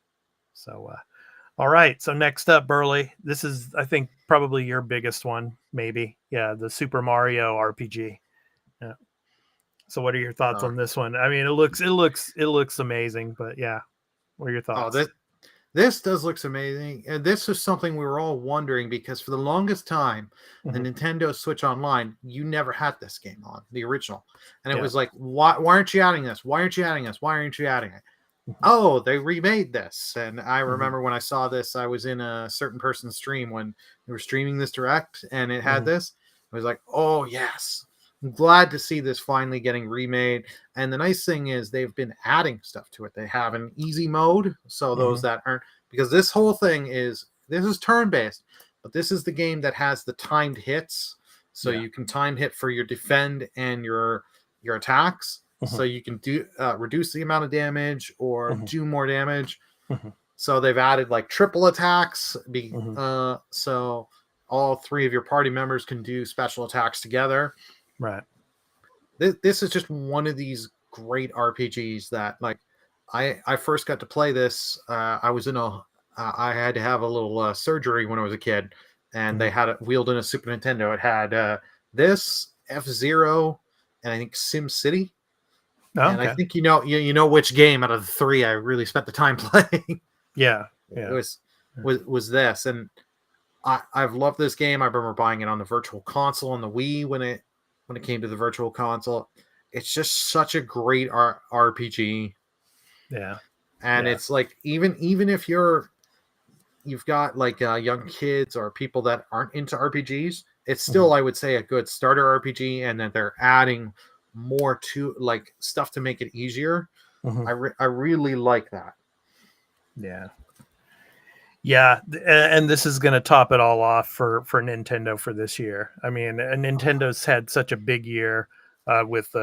So all right. So next up, Burley, this is, I think, probably your biggest one, maybe. Yeah, the Super Mario RPG. Yeah. So what are your thoughts on this one? I mean, it looks amazing, but yeah, what are your thoughts? Oh, this does looks amazing, and this is something we were all wondering, because for the longest time, the Nintendo Switch Online, you never had this game on the original, and it was like, why aren't you adding this? Why aren't you adding this? Why aren't you adding it? Oh, they remade this. And I remember when I saw this, I was in a certain person's stream when they were streaming this direct, and it had this. I was like, oh yes, I'm glad to see this finally getting remade. And the nice thing is they've been adding stuff to it. They have an easy mode, so those that aren't, because this whole thing is turn-based, but this is the game that has the timed hits, so you can time hit for your defend and your attacks. So you can do reduce the amount of damage or do more damage. So they've added like triple attacks. So all 3 of your party members can do special attacks together. Right. This is just one of these great RPGs that, like, I first got to play this. I was in I had to have a little surgery when I was a kid, and they had it wheeled in a Super Nintendo. It had this, F-Zero, and I think Sim City. Oh, and I think you know which game out of the 3 I really spent the time playing. Yeah. It was this, and I've loved this game. I remember buying it on the Virtual Console on the Wii when it came to the Virtual Console. It's just such a great RPG. Yeah, and it's like even if you've got like young kids or people that aren't into RPGs, it's still I would say a good starter RPG, and that they're adding more to like stuff to make it easier. I really like that. Yeah, and this is going to top it all off for Nintendo for this year. I mean, Nintendo's had such a big year with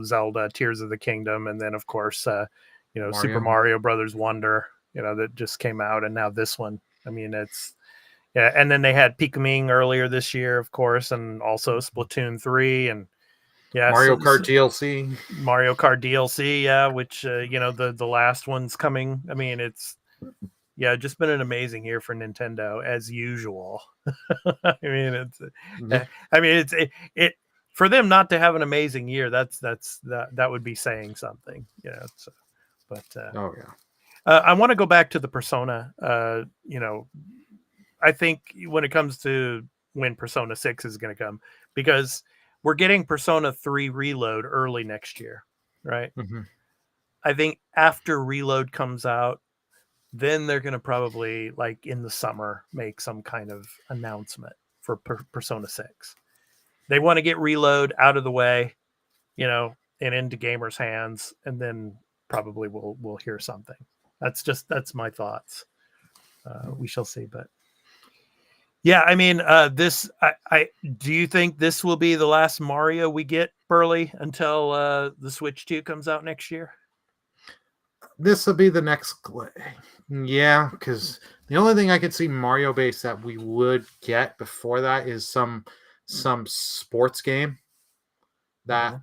Zelda Tears of the Kingdom, and then of course Mario. Super Mario Brothers Wonder, that just came out, and now this one. I mean, and then they had Pikmin earlier this year, of course, and also Splatoon 3, and Mario Kart DLC, which the last one's coming. I mean, it's just been an amazing year for Nintendo as usual. I mean, it's for them not to have an amazing year. That would be saying something, So, but I want to go back to the Persona. I think when it comes to when Persona 6 is going to come, because we're getting Persona 3 Reload early next year, right? I think after Reload comes out, then they're going to probably, like in the summer, make some kind of announcement for Persona 6. They want to get Reload out of the way, and into gamers' hands, and then probably we'll hear something. That's my thoughts. We shall see, but yeah, I mean, this. I do you think this will be the last Mario we get, Burley, until the Switch 2 comes out next year? This will be the next. Yeah, because the only thing I could see Mario based that we would get before that is some sports game that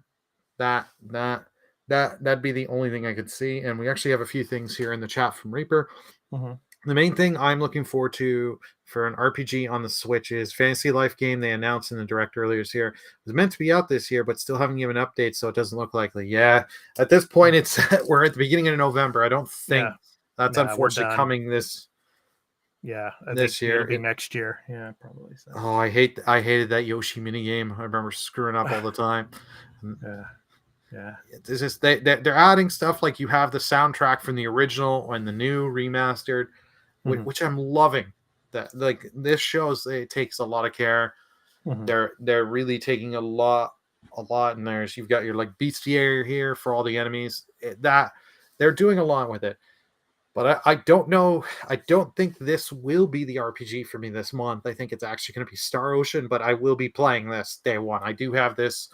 that'd be the only thing I could see. And we actually have a few things here in the chat from Reaper. Mm-hmm. The main thing I'm looking forward to for an RPG on the Switch is Fantasy Life game they announced in the direct earlier this year. It was meant to be out this year, but still haven't given updates, so it doesn't look likely. Yeah, at this point, we're at the beginning of November. I don't think that's unfortunately coming this I this think year. it'll be next year. Yeah, probably. So. Oh, I hated that Yoshi mini game. I remember screwing up all the time. Yeah. It's just they're adding stuff like you have the soundtrack from the original and the new remastered, which I'm loving. That like this shows it takes a lot of care. Mm-hmm. They're really taking a lot, and you've got your like bestiary here for all the enemies. That they're doing a lot with it. But I don't know. I don't think this will be the RPG for me this month. I think it's actually going to be Star Ocean, but I will be playing this day one. I do have this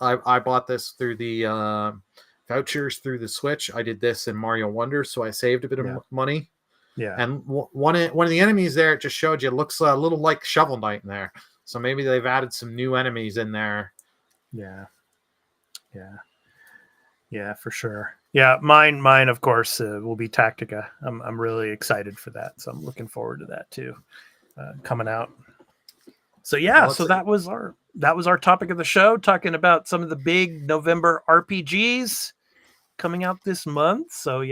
I bought this through the vouchers through the Switch. I did this in Mario Wonder, so I saved a bit of money. Yeah. And one of the enemies there, it just showed you, looks a little like Shovel Knight in there. So maybe they've added some new enemies in there. Yeah, for sure. Yeah, mine of course will be Tactica. I'm really excited for that, so I'm looking forward to that too, coming out. So that was our topic of the show, talking about some of the big November RPGs coming out this month. So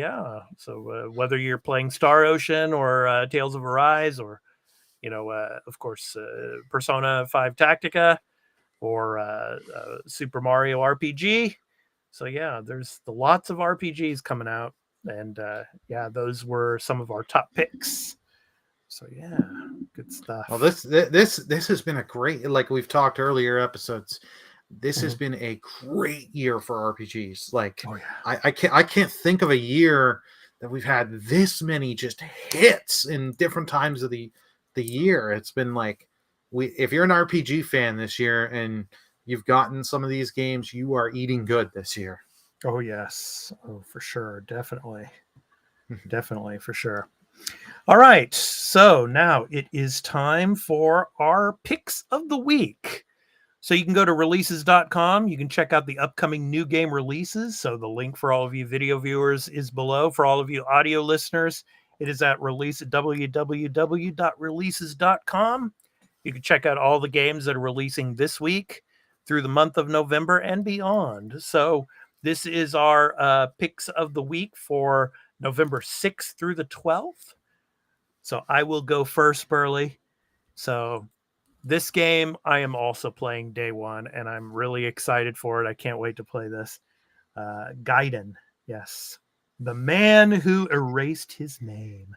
whether you're playing Star Ocean or Tales of Arise, or of course Persona 5 Tactica, or Super Mario RPG. So there's lots of RPGs coming out, and those were some of our top picks. So good stuff. Well, this has been a great, like we've talked earlier episodes. This has been a great year for RPGs. Like I can't think of a year that we've had this many just hits in different times of the year. It's been like if you're an RPG fan this year and you've gotten some of these games, you are eating good this year. Oh yes, for sure, definitely for sure. All right, so now it is time for our picks of the week. So you can go to releases.com. You can check out the upcoming new game releases. So the link for all of you video viewers is below. For all of you audio listeners, it is at www.releases.com. You can check out all the games that are releasing this week through the month of November and beyond. So this is our picks of the week for November 6th through the 12th. So I will go first, Burley. So this game I am also playing day one, and I'm really excited for it. I can't wait to play this. Gaiden, yes. The man who erased his name.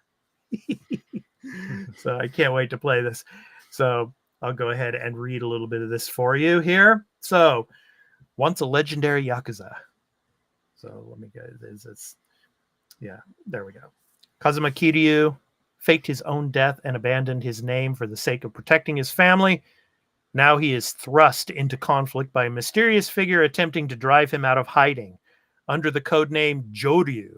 So I can't wait to play this. So I'll go ahead and read a little bit of this for you here. So, once a legendary Yakuza. So let me get this. Yeah, there we go. Kazuma Kiryu faked his own death and abandoned his name for the sake of protecting his family. Now he is thrust into conflict by a mysterious figure attempting to drive him out of hiding. Under the codename Joryu,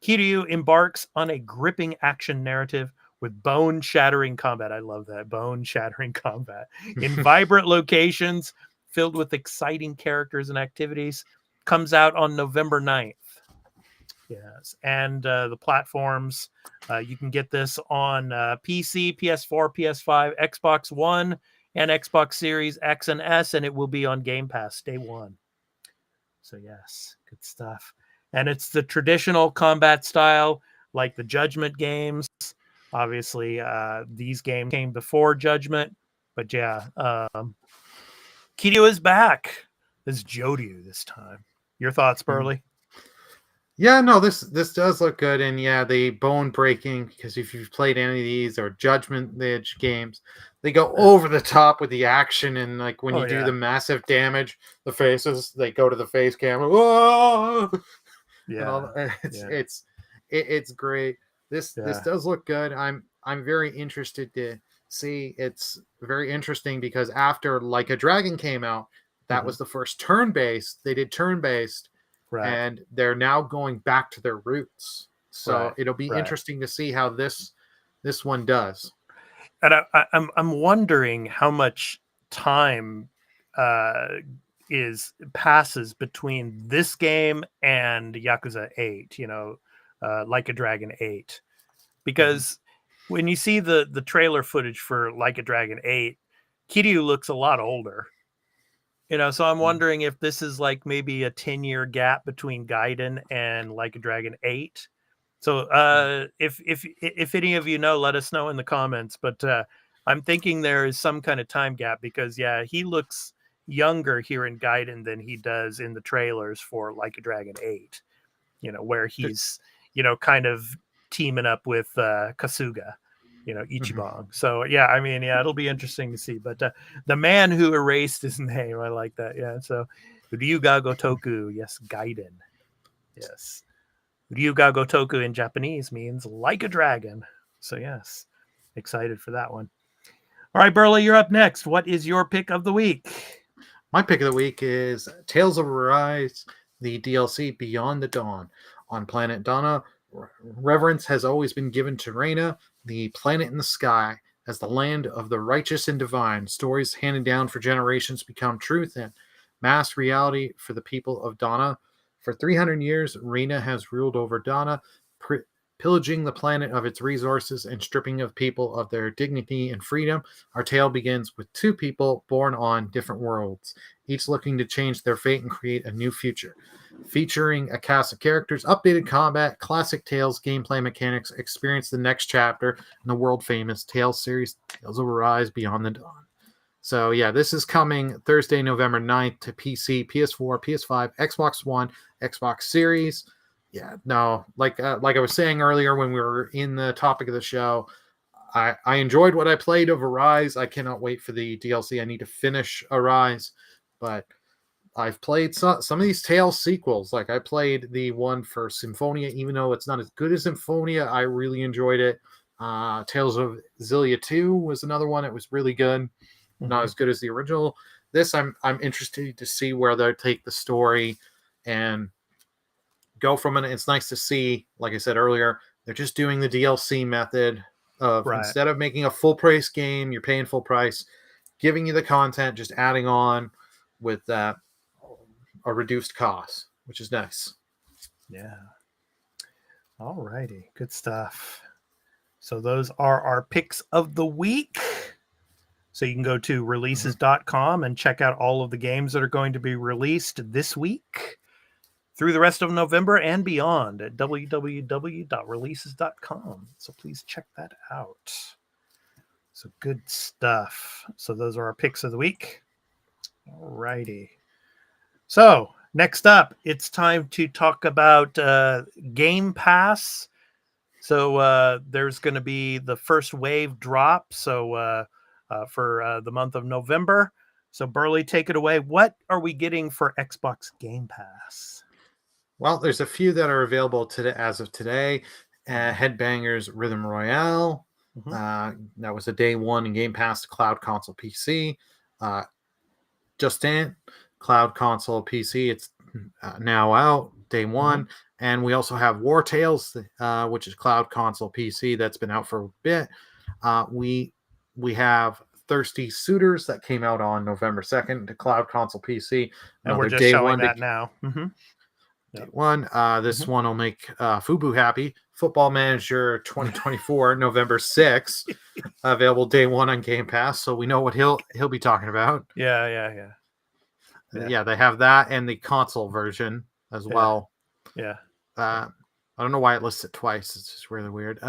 Kiryu embarks on a gripping action narrative with bone-shattering combat. I love that, bone-shattering combat. In vibrant locations, filled with exciting characters and activities. Comes out on November 9th. Yes, and the platforms, you can get this on PC, PS4, PS5, Xbox One, and Xbox Series X and S, and it will be on Game Pass day one. So yes, good stuff. And it's the traditional combat style, like the Judgment games. Obviously, these games came before Judgment, but Kiryu is back. It's Joryu this time. Your thoughts, Burley? Yeah, no, this does look good, and the bone breaking, because if you've played any of these or Judgment Edge games, they go over the top with the action, and like when you do the massive damage, the faces, they go to the face camera. Whoa! Yeah, it's great. This does look good. I'm very interested to see. It's very interesting because after Like a Dragon came out, that was the first turn-based. They did turn-based. Right. And they're now going back to their roots. So it'll be interesting to see how this one does. And I'm wondering how much time passes between this game and Yakuza 8, Like a Dragon 8. Because when you see the trailer footage for Like a Dragon 8, Kiryu looks a lot older. So I'm wondering if this is like maybe a 10-year gap between Gaiden and Like a Dragon 8. So if any of you know, let us know in the comments. But I'm thinking there is some kind of time gap because, he looks younger here in Gaiden than he does in the trailers for Like a Dragon 8, where he's, kind of teaming up with Kasuga, Ichiban. So, it'll be interesting to see. But the man who erased his name, I like that. Yeah. So, Ryuga Gotoku, yes, Gaiden. Yes. Ryuga Gotoku in Japanese means like a dragon. So, yes, excited for that one. All right, Burley, you're up next. What is your pick of the week? My pick of the week is Tales of Arise, the DLC Beyond the Dawn. On planet Dana, reverence has always been given to Reina, the planet in the sky, as the land of the righteous and divine. Stories handed down for generations become truth and mass reality for the people of Dana. For 300 years, Reina has ruled over Dana, pillaging the planet of its resources and stripping of people of their dignity and freedom. Our tale begins with two people born on different worlds, each looking to change their fate and create a new future. Featuring a cast of characters, updated combat, classic Tales gameplay mechanics, experience the next chapter in the world-famous Tales series, Tales of Arise Beyond the Dawn. So, this is coming Thursday, November 9th to PC, PS4, PS5, Xbox One, Xbox Series. Like I was saying earlier when we were in the topic of the show, I enjoyed what I played of Arise. I cannot wait for the DLC. I need to finish Arise, but I've played some of these Tales sequels. Like I played the one for Symphonia, even though it's not as good as Symphonia, I really enjoyed it. Tales of Xillia 2 was another one. It was really good. Not as good as the original. This I'm interested to see where they'll take the story and go from it. It's nice to see, like I said earlier, they're just doing the DLC method of instead of making a full price game, you're paying full price, giving you the content, just adding on with that a reduced cost, which is nice. Yeah. All righty. Good stuff. So those are our picks of the week. So you can go to releases.com and check out all of the games that are going to be released this week through the rest of November and beyond at www.releases.com. So please check that out. So good stuff. So those are our picks of the week. All righty. So next up, it's time to talk about Game Pass. So there's going to be the first wave drop. So for the month of November. So Burley, take it away. What are we getting for Xbox Game Pass? Well, there's a few that are available today as of today. Headbangers Rhythm Royale. That was a day one in Game Pass to Cloud Console PC. Just Dance, Cloud Console PC. It's now out, day one. And we also have War Tales, which is Cloud Console PC. That's been out for a bit. We have Thirsty Suitors that came out on November 2nd to Cloud Console PC. And we're just showing that now. Day one. This one will make Fubu happy. Football Manager 2024, November 6th. Available day one on Game Pass. So we know what he'll be talking about. Yeah, they have that and the console version as well. Yeah. I don't know why it lists it twice. It's just really weird.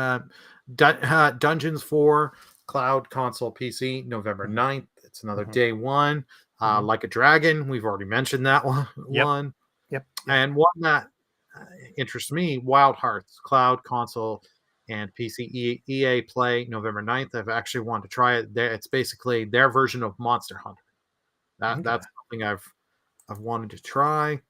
Dungeons 4 Cloud Console PC, November 9th. It's another day one. Like a Dragon, we've already mentioned that one. Yep. And one that interests me, Wild Hearts, Cloud Console and PC EA Play, November 9th. I've actually wanted to try it. It's basically their version of Monster Hunter. That's something I've wanted to try.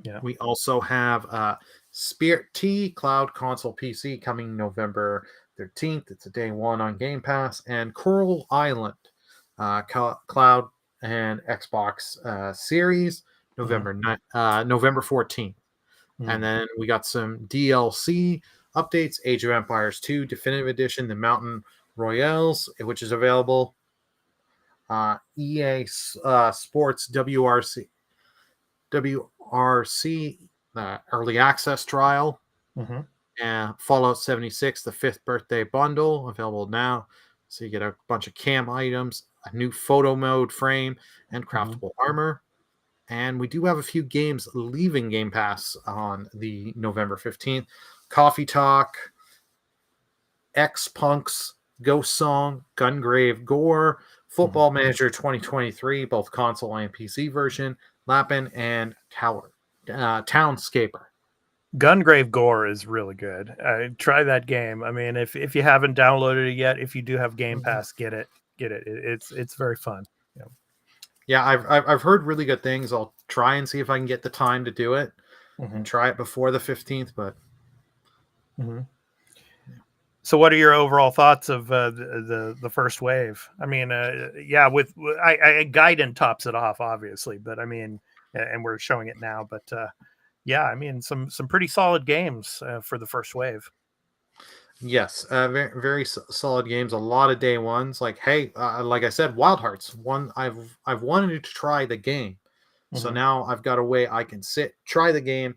Yeah. We also have Spirit T, Cloud Console PC, coming November 13th. It's a day one on Game Pass. And Coral Island, Cloud and Xbox Series, November 14th. And then we got some DLC updates. Age of Empires 2 Definitive Edition, the Mountain Royales, which is available. EA Sports WRC early access trial, Mm-hmm. and Fallout 76, the 5th birthday bundle, available now. So you get a bunch of cam items, a new photo mode frame, and craftable armor. And we do have a few games leaving Game Pass on the November 15th. Coffee Talk, X-Punks, Ghost Song, Gungrave Gore, Football Manager 2023, both console and PC version, Lapin, and Townscaper. Gungrave Gore is really good. Try that game. I mean, if you haven't downloaded it yet, if you do have Game Pass, get it. It's very fun. Yeah, I've heard really good things. I'll try and see if I can get the time to do it and try it before the 15th. But so, what are your overall thoughts of the first wave? I mean, with Gaiden tops it off, obviously, but I mean, and we're showing it now, but I mean, some pretty solid games for the first wave. Yes, very, very solid games. A lot of day ones. Like, hey, like I said, Wild Hearts. One I've wanted to try the game, so now I've got a way I can try the game,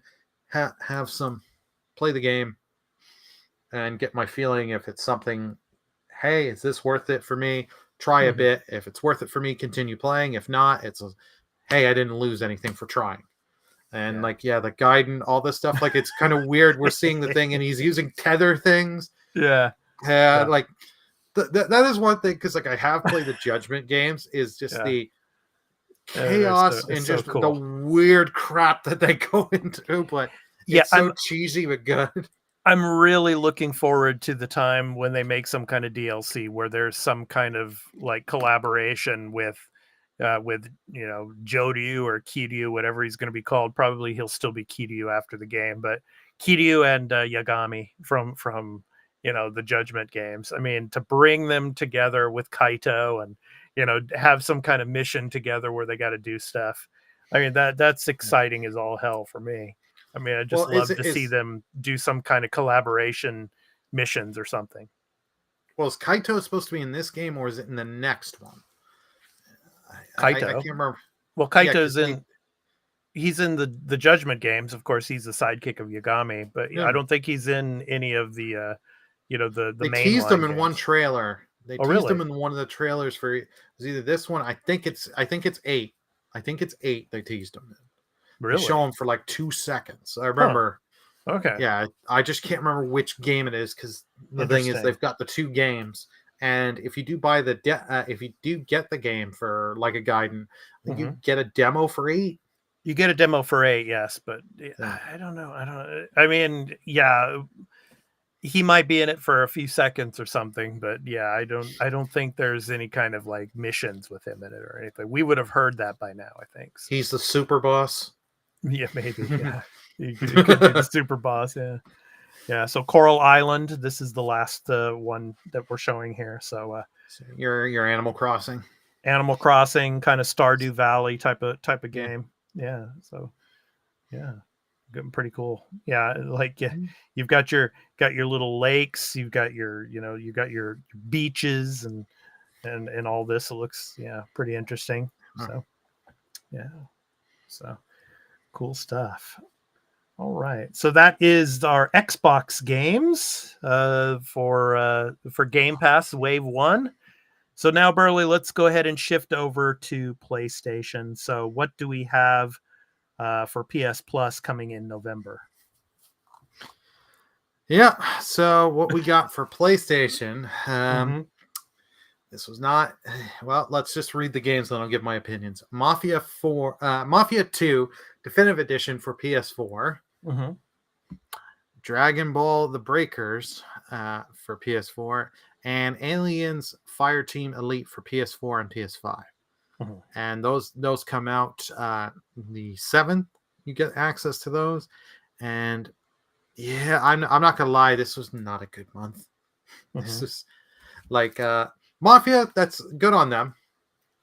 have some, play the game, and get my feeling if it's something. Hey, is this worth it for me? Try a bit. If it's worth it for me, continue playing. If not, hey, I didn't lose anything for trying. And the Gaiden, all this stuff, like it's kind of weird. We're seeing the thing, and he's using tether things. Like that is one thing, because like I have played the Judgment games. Is just the chaos and just cool. the weird crap that they go into. But it's so cheesy but good. I'm really looking forward to the time when they make some kind of DLC where there's some kind of like collaboration with Joryu or Kiryu, whatever he's going to be called. Probably he'll still be Kiryu after the game, but Kiryu and Yagami from the Judgment games. I mean, to bring them together with Kaito and have some kind of mission together where they got to do stuff. I mean, that's exciting as all hell for me. I mean, I just love to see them do some kind of collaboration missions or something. Well, is Kaito supposed to be in this game, or is it in the next one? Kaito. I can't remember. Well, Kaito's he's in the Judgment games. Of course, he's the sidekick of Yagami, but I don't think he's in any of the the they main. Teased him in games. One trailer. They teased really? him in one of the trailers for it was either this one. I think it's 8. I think it's 8. They teased him. Really? They show him for like 2 seconds. I remember. Huh. Okay. Yeah, I just can't remember which game it is, because the thing is they've got the 2 games. And if you do buy if you do get the game for like a Gaiden, you get a demo for 8. You get a demo for 8, yes, but I don't know. I mean, he might be in it for a few seconds or something, but I don't think there's any kind of like missions with him in it or anything. We would have heard that by now, I think. So. He's the super boss. Yeah, maybe. Yeah, he could be the super boss. Yeah. Yeah, so Coral Island. This is the last one that we're showing here. So your Animal Crossing, kind of Stardew Valley type of game. Yeah, so getting pretty cool. Yeah, like you've got your little lakes. You've got your your beaches and all this. It looks pretty interesting. So so cool stuff. All right, so that is our Xbox games for Game Pass Wave 1. So now, Burley, let's go ahead and shift over to PlayStation. So what do we have for PS Plus coming in November? Yeah, so what we got for PlayStation, this was not, well, let's just read the games, then I'll give my opinions. Mafia 2 Definitive Edition for PS4. Dragon Ball The Breakers for PS4, and Aliens Fireteam Elite for PS4 and PS5. And those come out the 7th. You get access to those, and I'm not gonna lie, this was not a good month. This is like Mafia. That's good on them,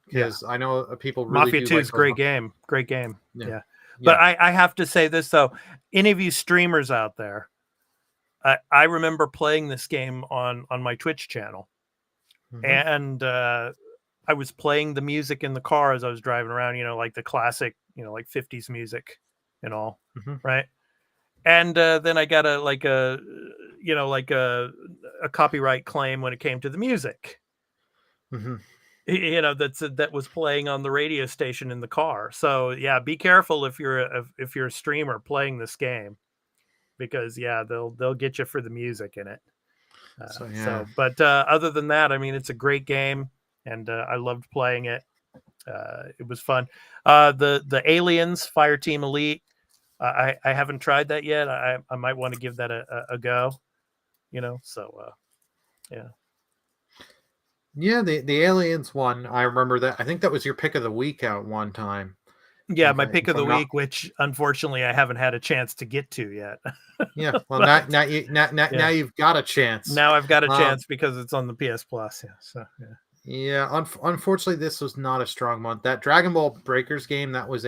because I know people really Mafia 2 is great game. Yeah. Yeah. But I have to say this, though. Any of you streamers out there, I remember playing this game on my Twitch channel. And I was playing the music in the car as I was driving around, like the classic, like 50s music and all, Mhm. right? And then I got a copyright claim when it came to the music, Mhm. that was playing on the radio station in the car. So yeah, be careful if you're a streamer playing this game, because they'll get you for the music in it. But other than that, I mean, it's a great game, and I loved playing it. It was fun. The Aliens Fireteam Elite, I haven't tried that yet. I might want to give that a go. So yeah. Yeah, the Aliens one, I remember that. I think that was your pick of the week out one time. Yeah, my Okay, pick of if the I'm not- week, which unfortunately I haven't had a chance to get to yet. Yeah, well, But, now you've got a chance. now I've got a Um, chance because it's on the PS Plus. Yeah, so yeah. Yeah, unfortunately, this was not a strong month. That Dragon Ball Breakers game, it's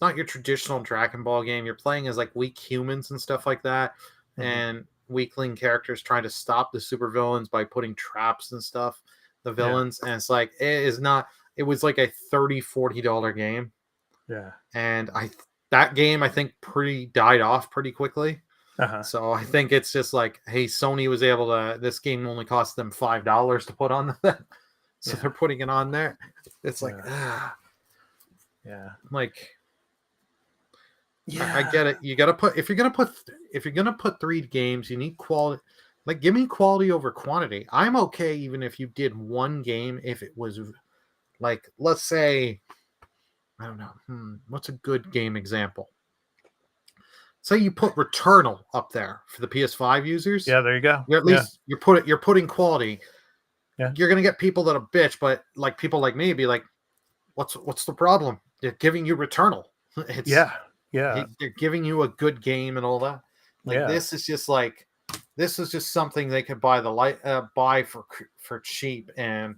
not your traditional Dragon Ball game. You're playing as like weak humans and stuff like that, Mhm. and weakling characters trying to stop the supervillains by putting traps and stuff. The villains, and it's like it was like a $30-$40 game, Yeah. and that game I think died off pretty quickly. Uh-huh. So I think it's just like, hey, Sony was able to. This game only cost them $5 to put on that, so Yeah. they're putting it on there. It's like, Yeah. like, Yeah. I get it. You gotta put if you're gonna put 3 games, you need quality. Like, give me quality over quantity. I'm okay even if you did one game. If it was like, let's say, I don't know, what's a good game example? Say you put Returnal up there for the PS5 users. Yeah, there you go. You're at least you're putting quality. Yeah. You're gonna get people that'll bitch, but like people like me be like, what's the problem? They're giving you Returnal. It's Yeah. they're giving you a good game and all that. Like, Yeah. this is just something they could buy for cheap, and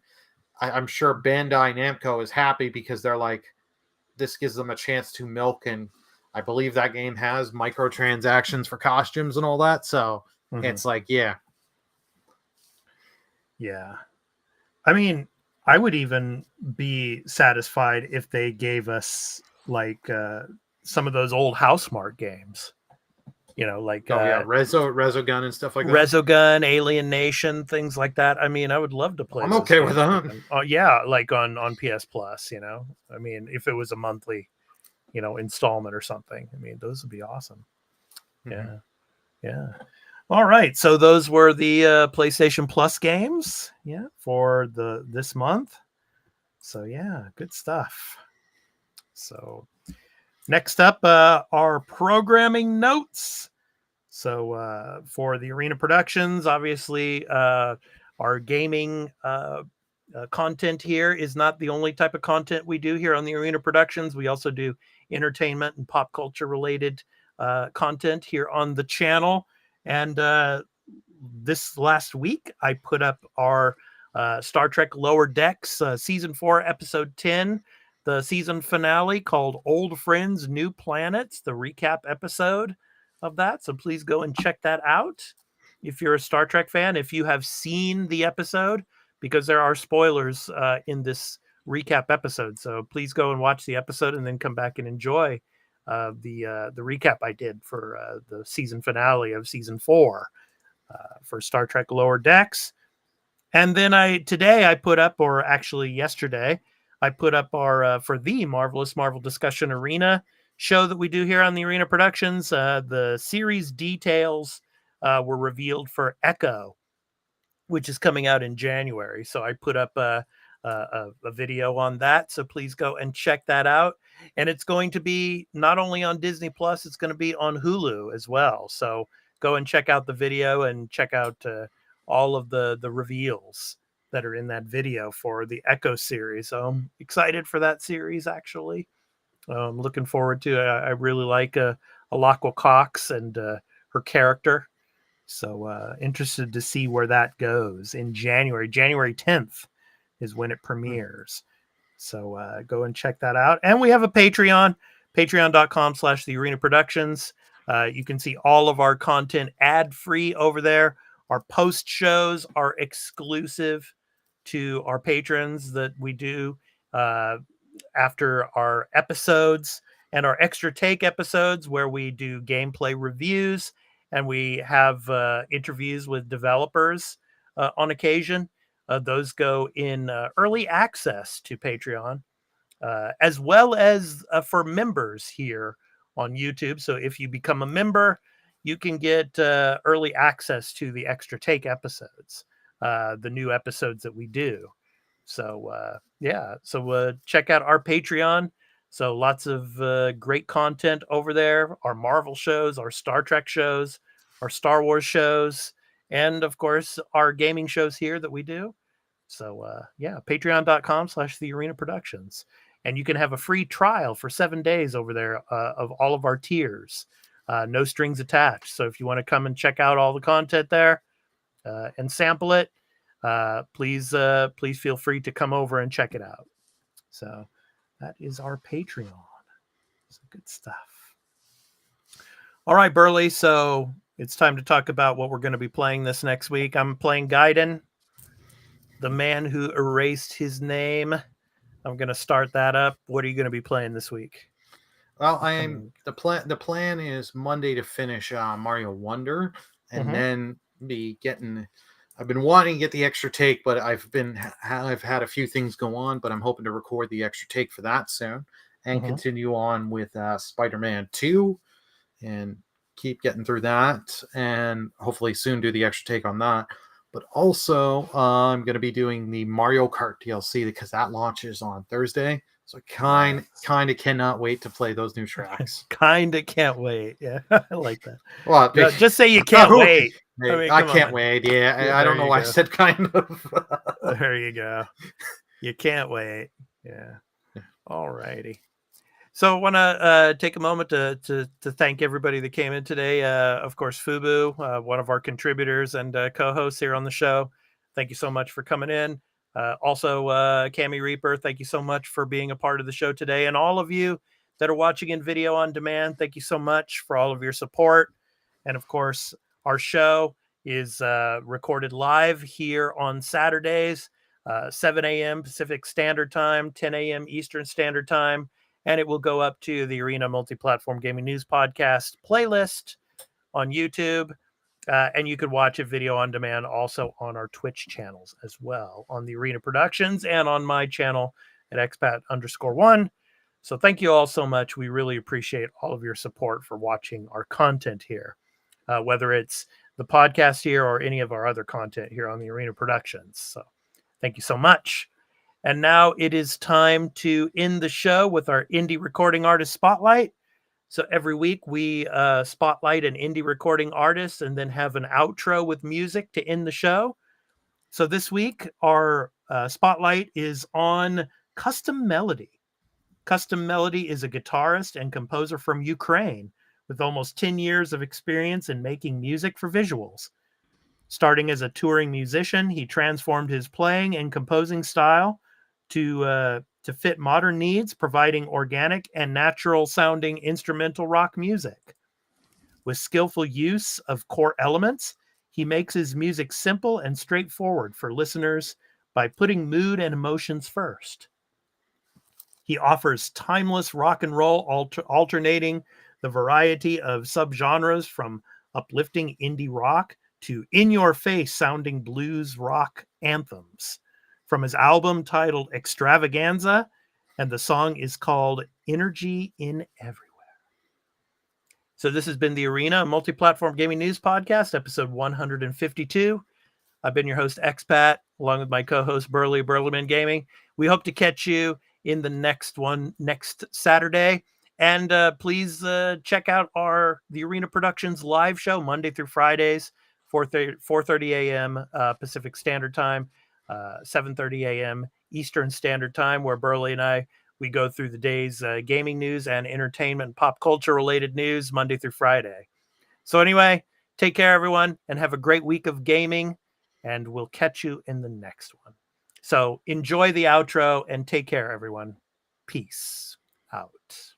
I'm sure Bandai Namco is happy because they're like, this gives them a chance to milk, and I believe that game has microtransactions for costumes and all that. So Mhm. it's like, yeah. Yeah. I mean, I would even be satisfied if they gave us like some of those old Housemarque games. Like Resogun and stuff like that. Resogun, Alien Nation, things like that. I mean, I would love to play. I'm those okay with games. that. Oh yeah, like on PS Plus. I mean, if it was a monthly, installment or something. I mean, those would be awesome. Mhm. Yeah. All right. So those were the PlayStation Plus games. Yeah, for this month. So yeah, good stuff. So next up, our programming notes. So for the Arena Productions, obviously, our gaming content here is not the only type of content we do here on the Arena Productions. We also do entertainment and pop culture related content here on the channel. And this last week, I put up our Star Trek Lower Decks Season 4, Episode 10, the season finale called Old Friends, New Planets, the recap episode of that. So please go and check that out if you're a Star Trek fan, if you have seen the episode, because there are spoilers in this recap episode. So please go and watch the episode and then come back and enjoy the recap I did for the season finale of Season 4 for Star Trek Lower Decks. And then yesterday, I put up our for the Marvelous Marvel Discussion Arena show that we do here on the Arena Productions. The series details were revealed for Echo, which is coming out in January. So I put up a video on that. So please go and check that out. And it's going to be not only on Disney Plus, it's going to be on Hulu as well. So go and check out the video and check out all of the reveals that are in that video for the Echo series. So I'm excited for that series, actually. I'm looking forward to it. I really like Alakwa Cox and her character. So interested to see where that goes in January. January 10th is when it premieres. So go and check that out. And we have a Patreon, patreon.com/The Arena Productions. You can see all of our content ad-free over there. Our post shows are exclusive to our patrons that we do after our episodes and our extra take episodes where we do gameplay reviews and we have interviews with developers on occasion. Those go in early access to Patreon, as well as for members here on YouTube. So if you become a member, you can get early access to the extra take episodes, the new episodes that we do. So check out our Patreon. So lots of great content over there. Our Marvel shows, our Star Trek shows, our Star Wars shows, and of course our gaming shows here that we do. So patreon.com/The Arena Productions. And you can have a free trial for 7 days over there of all of our tiers. No strings attached. So if you want to come and check out all the content there and sample it, please feel free to come over and check it out. So that is our Patreon. Some good stuff. All right, Burley. So it's time to talk about what we're going to be playing this next week. I'm playing Gaiden, the man who erased his name. I'm going to start that up. What are you going to be playing this week? Well, the plan is Monday to finish Mario Wonder, and then be getting. I've been wanting to get the extra take, but I've had a few things go on, but I'm hoping to record the extra take for that soon and continue on with Spider-Man 2 and keep getting through that, and hopefully soon do the extra take on that. But also, I'm going to be doing the Mario Kart DLC because that launches on Thursday. So kind of cannot wait to play those new tracks. Kind of can't wait. Yeah, I like that. Well, just say you can't wait. I can't wait. Yeah, I don't know why I said kind of. There you go. You can't wait. Yeah. All righty. So I want to take a moment to thank everybody that came in today. Of course, Fubu, one of our contributors and co-hosts here on the show. Thank you so much for coming in. Also, Cami Reaper, thank you so much for being a part of the show today. And all of you that are watching in video on demand, thank you so much for all of your support. And of course, our show is recorded live here on Saturdays, 7 a.m. Pacific Standard Time, 10 a.m. Eastern Standard Time. And it will go up to the Arena Multiplatform Gaming News Podcast playlist on YouTube. And you could watch a video on demand also on our Twitch channels as well, on the Arena Productions and on my channel at expat_1. So thank you all so much. We really appreciate all of your support for watching our content here, whether it's the podcast here or any of our other content here on the Arena Productions. So thank you so much. And now it is time to end the show with our Indie Recording Artist Spotlight. So every week we spotlight an indie recording artist and then have an outro with music to end the show. So this week our spotlight is on Custom Melody. Custom Melody is a guitarist and composer from Ukraine with almost 10 years of experience in making music for visuals. Starting as a touring musician, he transformed his playing and composing style to fit modern needs, providing organic and natural sounding instrumental rock music. With skillful use of core elements, he makes his music simple and straightforward for listeners by putting mood and emotions first. He offers timeless rock and roll, alternating the variety of subgenres from uplifting indie rock to in-your-face sounding blues rock anthems. From his album titled Extravaganza, and the song is called Energy in Everywhere. So this has been the Arena Multiplatform Gaming News Podcast, episode 152. I've been your host, Expat, along with my co-host, Burleyman Gaming. We hope to catch you in the next one next Saturday. And please check out the Arena Productions live show Monday through Fridays, 4:30 a.m. Pacific Standard Time, 7:30 a.m. Eastern Standard Time, where Burley and we go through the day's gaming news and entertainment and pop culture related news Monday through Friday. So anyway, take care, everyone, and have a great week of gaming, and we'll catch you in the next one. So enjoy the outro and take care, everyone. Peace out.